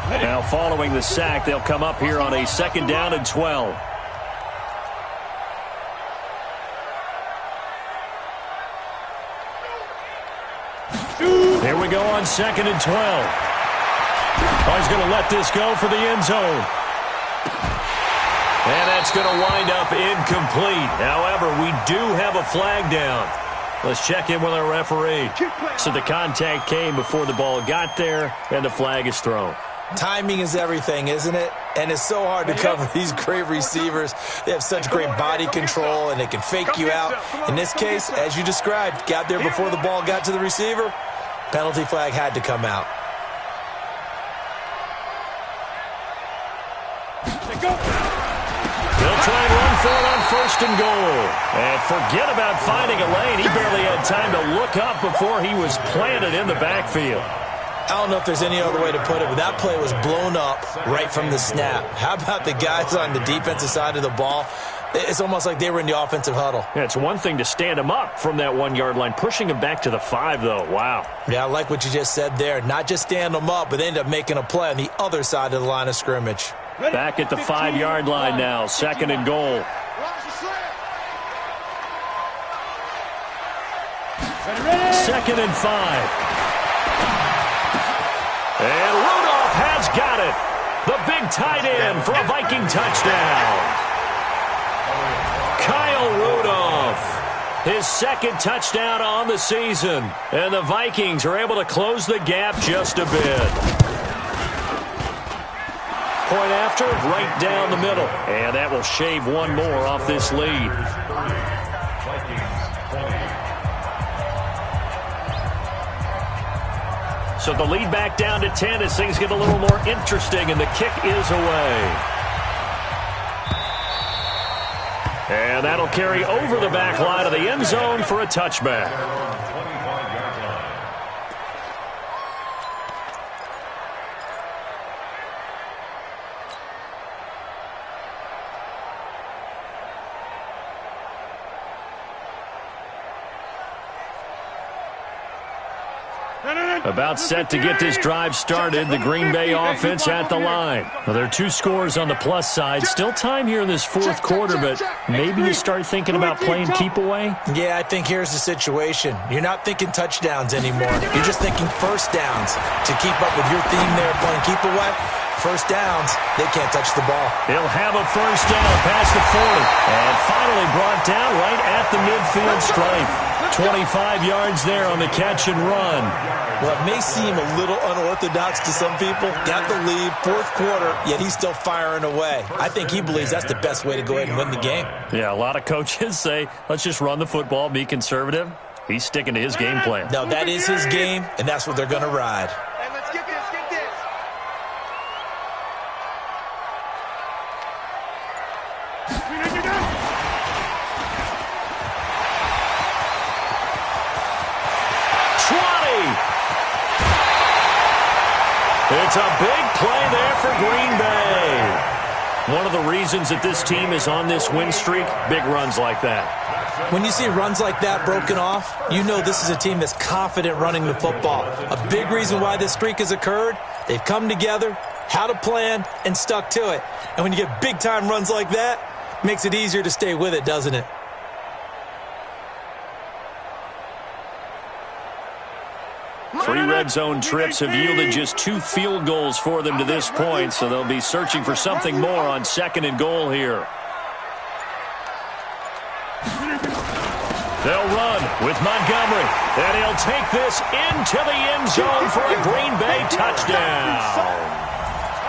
Now, following the sack, they'll come up here on a 2nd down and 12. Here we go on 2nd and 12. Oh, he's going to let this go for the end zone. And that's going to wind up incomplete. However, we do have a flag down. Let's check in with our referee. So the contact came before the ball got there, and the flag is thrown. Timing is everything, isn't it? And it's so hard to cover these great receivers. They have such great body control, and they can fake you out. In this case, as you described, got there before the ball got to the receiver. Penalty flag had to come out. They'll try and run for it on 1st and goal. And forget about finding a lane. He barely had time to look up before he was planted in the backfield. I don't know if there's any other way to put it, but that play was blown up right from the snap. How about the guys on the defensive side of the ball? It's almost like they were in the offensive huddle. Yeah, it's one thing to stand him up from that 1-yard line. Pushing him back to the 5, though. Wow. Yeah, I like what you just said there. Not just stand them up, but they end up making a play on the other side of the line of scrimmage. Back at the 5-yard line now. 2nd and goal. 2nd and 5. And Rudolph has got it. The big tight end for a Viking touchdown. Kyle Rudolph, his 2nd touchdown on the season. And the Vikings are able to close the gap just a bit. Point after, right down the middle. And that will shave one more off this lead. So the lead back down to 10 as things get a little more interesting, and the kick is away. And that'll carry over the back line of the end zone for a touchback. About set to get this drive started. The Green Bay offense at the line. Well, there are 2 scores on the plus side. Still time here in this fourth quarter, but maybe you start thinking about playing keep away? Yeah, I think here's the situation. You're not thinking touchdowns anymore. You're just thinking first downs. To keep up with your theme there, playing keep away, first downs, they can't touch the ball. He'll have a first down past the 40. And finally brought down right at the midfield stripe. 25 yards there on the catch and run. Well, it may seem a little unorthodox to some people. Got the lead, fourth quarter, yet he's still firing away. I think he believes that's the best way to go ahead and win the game. Yeah, a lot of coaches say, let's just run the football, be conservative. He's sticking to his game plan. No, that is his game, and that's what they're going to ride. Hey, let's get this, get this. It's a big play there for Green Bay. One of the reasons that this team is on this win streak, big runs like that. When you see runs like that broken off, you know this is a team that's confident running the football. A big reason why this streak has occurred, they've come together, had a plan, and stuck to it. And when you get big-time runs like that, it makes it easier to stay with it, doesn't it? 3 red zone trips have yielded just 2 field goals for them to this point, so they'll be searching for something more on 2nd and goal here. They'll run with Montgomery, and he'll take this into the end zone for a Green Bay touchdown.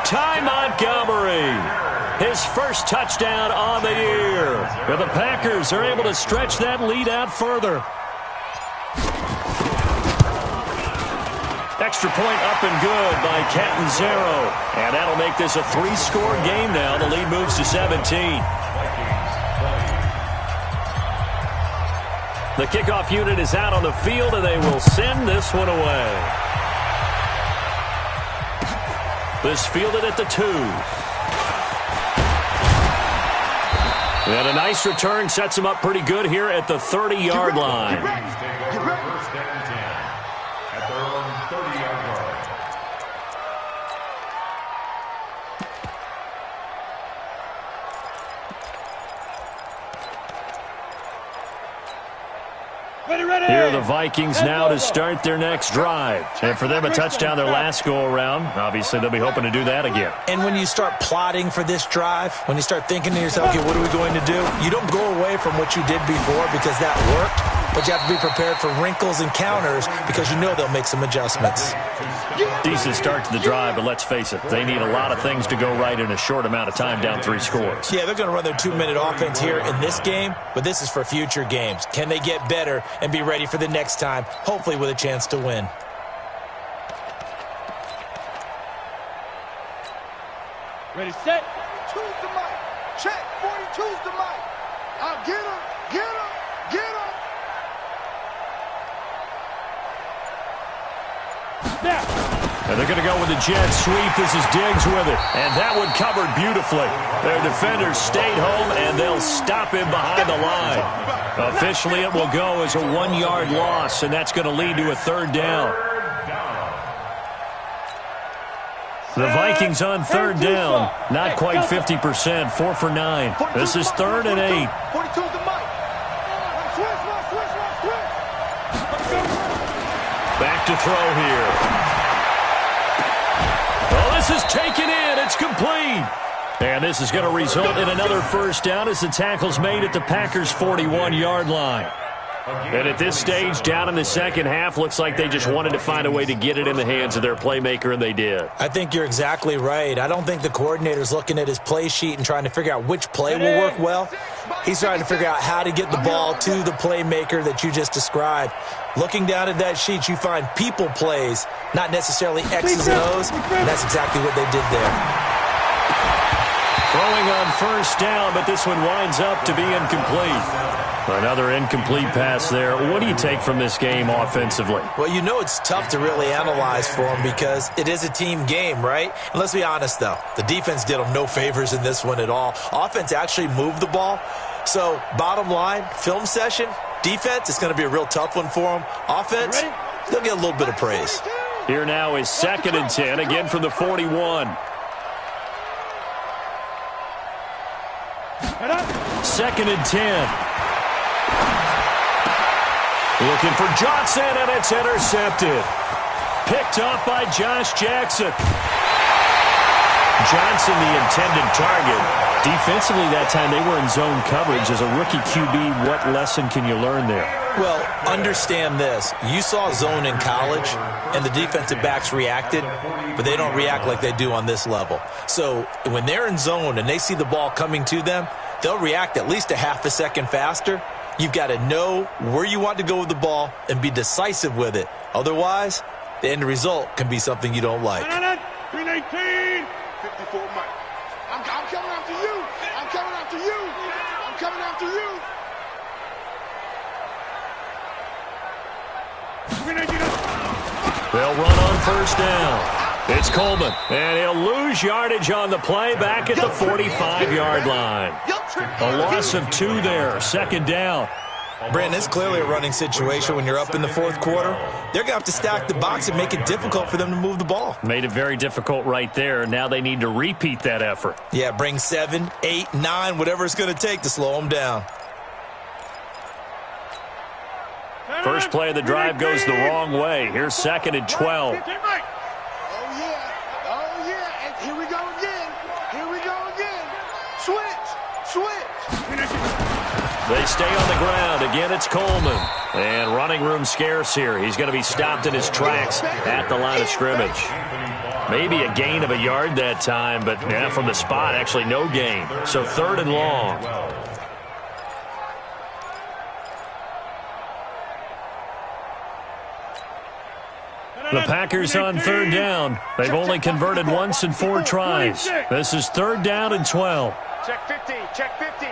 Ty Montgomery, his first touchdown on the year. And the Packers are able to stretch that lead out further. Extra point up and good by Catanzaro. And that'll make this a 3-score game now. The lead moves to 17. The kickoff unit is out on the field, and they will send this one away. This fielded at the 2. And a nice return sets him up pretty good here at the 30-yard line. First and 10 at their own 30-yard line. Here are the Vikings now to start their next drive. And for them, a touchdown their last go-around. Obviously, they'll be hoping to do that again. And when you start plotting for this drive, when you start thinking to yourself, okay, what are we going to do? You don't go away from what you did before because that worked, but you have to be prepared for wrinkles and counters because you know they'll make some adjustments. Decent start to the drive, but let's face it, they need a lot of things to go right in a short amount of time, down 3 scores. Yeah, they're going to run their 2-minute offense here in this game, but this is for future games. Can they get better and be ready for the next time, hopefully with a chance to win? Ready, set. 42's the mic. Check. 42's the mic. I'll get him, get him, get him. Snap. And they're going to go with the jet sweep. This is Diggs with it. And that one covered beautifully. Their defenders stayed home, and they'll stop him behind the line. Officially, it will go as a 1-yard loss, and that's going to lead to a 3rd down. The Vikings on 3rd down. Not quite 50%. 4 for 9. This is 3rd and 8. 42's the mic. Switch. Back to throw here. Well, this is taken in. It's complete. And this is going to result in another first down as the tackle's made at the Packers' 41-yard line. And at this stage, down in the second half, looks like they just wanted to find a way to get it in the hands of their playmaker, and they did. I think you're exactly right. I don't think the coordinator's looking at his play sheet and trying to figure out which play will work well. He's trying to figure out how to get the ball to the playmaker that you just described. Looking down at that sheet, you find people plays, not necessarily X's and O's, and that's exactly what they did there. Throwing on first down, but this one winds up to be incomplete. Another incomplete pass there. What do you take from this game offensively? Well, you know it's tough to really analyze for them because it is a team game, right? And let's be honest, though. The defense did them no favors in this one at all. Offense actually moved the ball. So, bottom line, film session, defense is going to be a real tough one for them. Offense, they'll get a little bit of praise. Here now is 2nd and 10, again from the 41. 2nd and 10. Looking for Johnson, and it's intercepted. Picked off by Josh Jackson. Johnson, the intended target. Defensively that time, they were in zone coverage. As a rookie QB, what lesson can you learn there? Well, understand this. You saw zone in college, and the defensive backs reacted, but they don't react like they do on this level. So when they're in zone and they see the ball coming to them, they'll react at least a half a second faster. You've got to know where you want to go with the ball and be decisive with it. Otherwise, the end result can be something you don't like. 319. 54 Mike. I'm coming after you. I'm coming after you. I'm coming after you. They'll run on 1st down. It's Coleman, and he'll lose yardage on the play back at the 45-yard line. A loss of 2 there, 2nd down. Brandon, it's clearly a running situation when you're up in the 4th quarter. They're going to have to stack the box and make it difficult for them to move the ball. Made it very difficult right there. Now they need to repeat that effort. Yeah, bring 7, 8, 9, whatever it's going to take to slow them down. First play of the drive goes the wrong way. Here's 2nd and 12. Oh, yeah. Oh, yeah. And here we go again. Here we go again. Switch. They stay on the ground. Again, it's Coleman. And running room scarce here. He's going to be stopped in his tracks at the line of scrimmage. Maybe a gain of a yard that time, but from the spot, actually no gain. So 3rd and long. The Packers on 3rd down. They've only converted once in 4 tries. This is 3rd down and 12. Check 50. Check 50.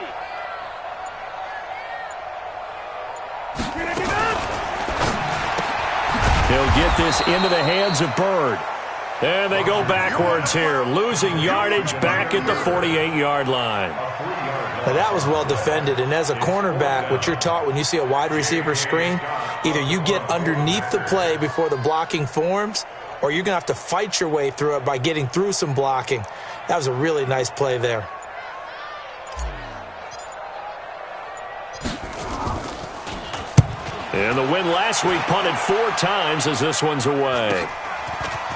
He'll get this into the hands of Bird. And they go backwards here, losing yardage back at the 48-yard line. Now that was well defended, and as a cornerback, what you're taught when you see a wide receiver screen, either you get underneath the play before the blocking forms, or you're going to have to fight your way through it by getting through some blocking. That was a really nice play there. And the win last week punted 4 times as this one's away.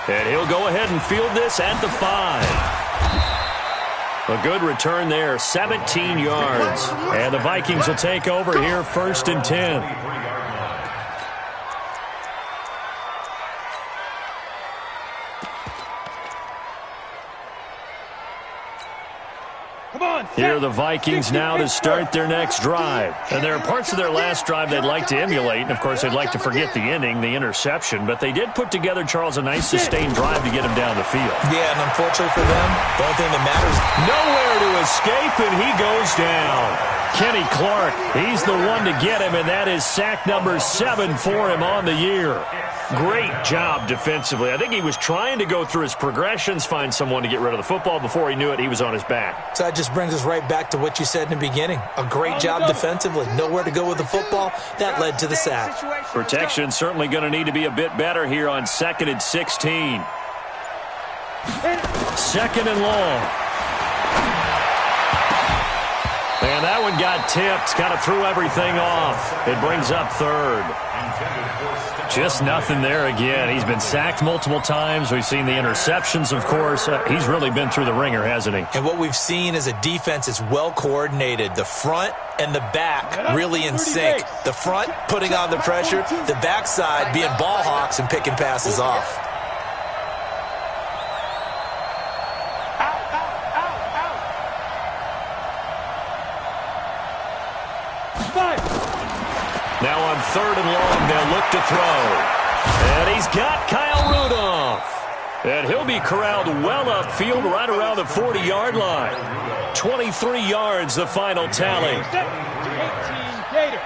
And he'll go ahead and field this at the 5. A good return there, 17 yards. And the Vikings will take over here, 1st and 10. Here are the Vikings now to start their next drive. And there are parts of their last drive they'd like to emulate. And, of course, they'd like to forget the ending, the interception. But they did put together, Charles, a nice sustained drive to get him down the field. Yeah, and unfortunately for them, the only thing that matters. Nowhere to escape, and he goes down. Kenny Clark, he's the one to get him, and that is sack number 7 for him on the year. Great job defensively. I think he was trying to go through his progressions, find someone to get rid of the football. Before he knew it, he was on his back. So that just brings us right back to what you said in the beginning. A great job defensively. Nowhere to go with the football. That led to the sack. Protection certainly going to need to be a bit better here on 2nd and 16. 2nd and long. And that one got tipped, kind of threw everything off. It brings up 3rd. Just nothing there again. He's been sacked multiple times. We've seen the interceptions, of course. He's really been through the ringer, hasn't he? And what we've seen is a defense that's well coordinated. The front and the back really in sync. The front putting on the pressure, the backside being ball hawks and picking passes off. Now on 3rd and long, they'll look to throw. And he's got Kyle Rudolph. And he'll be corralled well upfield right around the 40-yard line. 23 yards, the final tally. 18 Gator.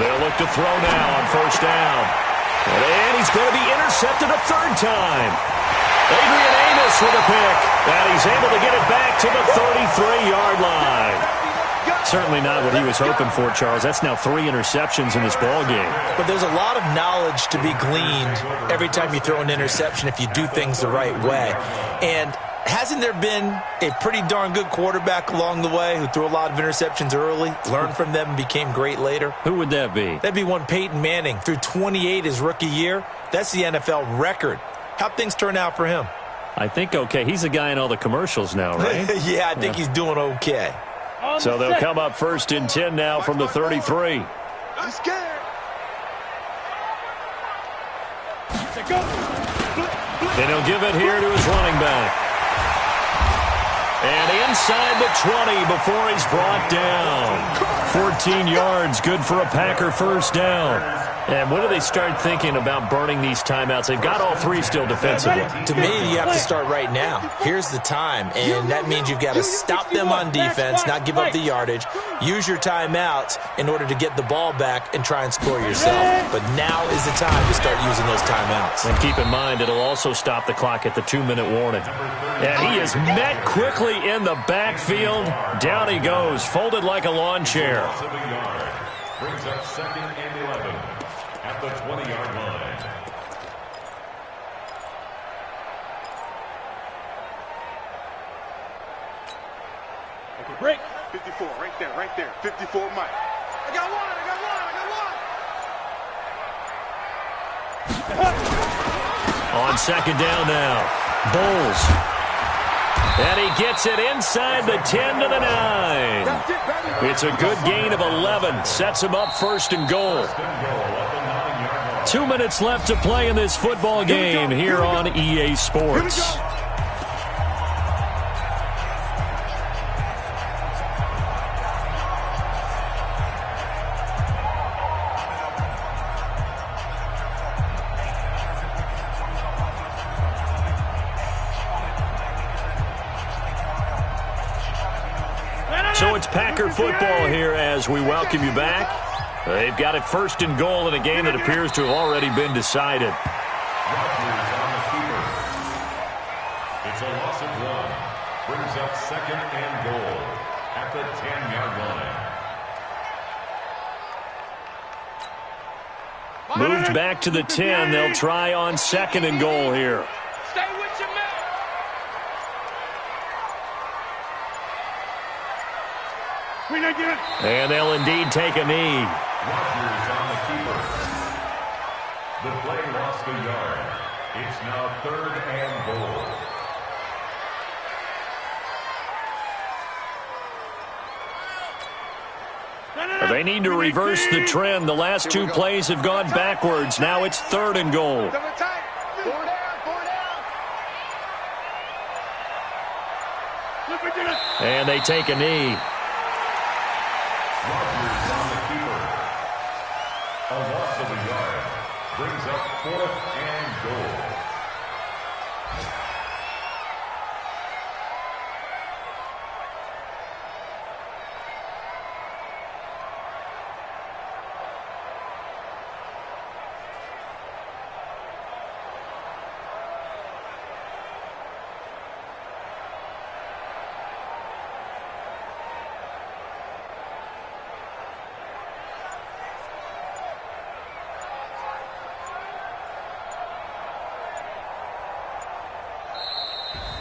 They'll look to throw now on 1st down. And he's going to be intercepted a 3rd time. Adrian Amos with a pick, and he's able to get it back to the 33-yard line. Certainly not what he was hoping for, Charles. That's now 3 interceptions in this ball game. But there's a lot of knowledge to be gleaned every time you throw an interception if you do things the right way. And hasn't there been a pretty darn good quarterback along the way who threw a lot of interceptions early, learned from them, and became great later? Who would that be? That'd be one Peyton Manning. Threw 28 his rookie year. That's the NFL record. How'd things turn out for him? I think okay. He's a guy in all the commercials now, right? Yeah, I think he's doing okay. So they'll come up 1st and 10 now from the 33. I'm scared. And he'll give it here to his running back. And inside the 20 before he's brought down. 14 yards, good for a Packer first down. And when do they start thinking about burning these timeouts? They've got all 3 still defensively. To me, you have to start right now. Here's the time, and that means you've got to stop them on defense, not give up the yardage, use your timeouts in order to get the ball back and try and score yourself. But now is the time to start using those timeouts. And keep in mind, it'll also stop the clock at the 2-minute warning. And he is met quickly in the backfield. Down he goes, folded like a lawn chair. Brings up 2nd and 11 at the 20-yard line. Okay, break. 54, right there. 54, Mike. I got one. On 2nd down now, Bulls. And he gets it inside the 10 to the 9. It's a good gain of 11. Sets him up 1st and goal. 2 minutes left to play in this football game here on EA Sports. So it's Packer football here as we welcome you back. They've got it 1st and goal in a game that appears to have already been decided. Rodgers on the keeper. It's a loss of 1. Brings up 2nd and goal at the 10-yard line. Moved back to the 10. They'll try on 2nd and goal here. Stay with your man. And they'll indeed take a knee. Rodgers on the keeper. The play lost a yard. It's now 3rd and goal. They need to reverse the trend. The last 2 plays have gone backwards. Now it's 3rd and goal. And they take a knee. Rodgers on the keeper. A loss of a yard. Brings up 4th and goal.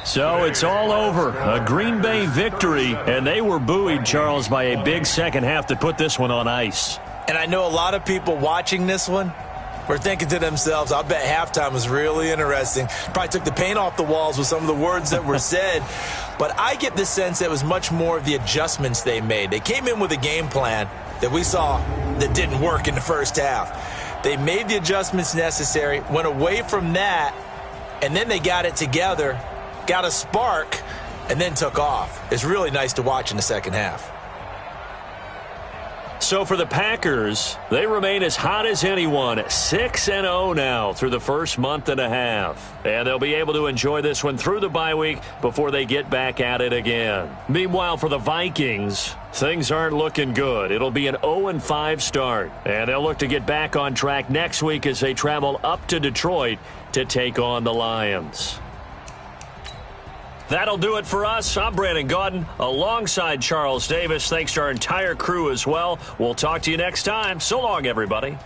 So it's all over. A Green Bay victory, and they were buoyed, Charles, by a big second half that put this one on ice. And I know a lot of people watching this one were thinking to themselves, I bet halftime was really interesting. Probably took the paint off the walls with some of the words that were said. But I get the sense that it was much more of the adjustments they made. They came in with a game plan that we saw that didn't work in the first half. They made the adjustments necessary, went away from that, and then they got it together, got a spark, and then took off. It's really nice to watch in the second half. So for the Packers, they remain as hot as anyone, 6-0 now through the first month and a half. And they'll be able to enjoy this one through the bye week before they get back at it again. Meanwhile, for the Vikings, things aren't looking good. It'll be an 0-5 start. And they'll look to get back on track next week as they travel up to Detroit to take on the Lions. That'll do it for us. I'm Brandon Gaudin alongside Charles Davis. Thanks to our entire crew as well. We'll talk to you next time. So long, everybody.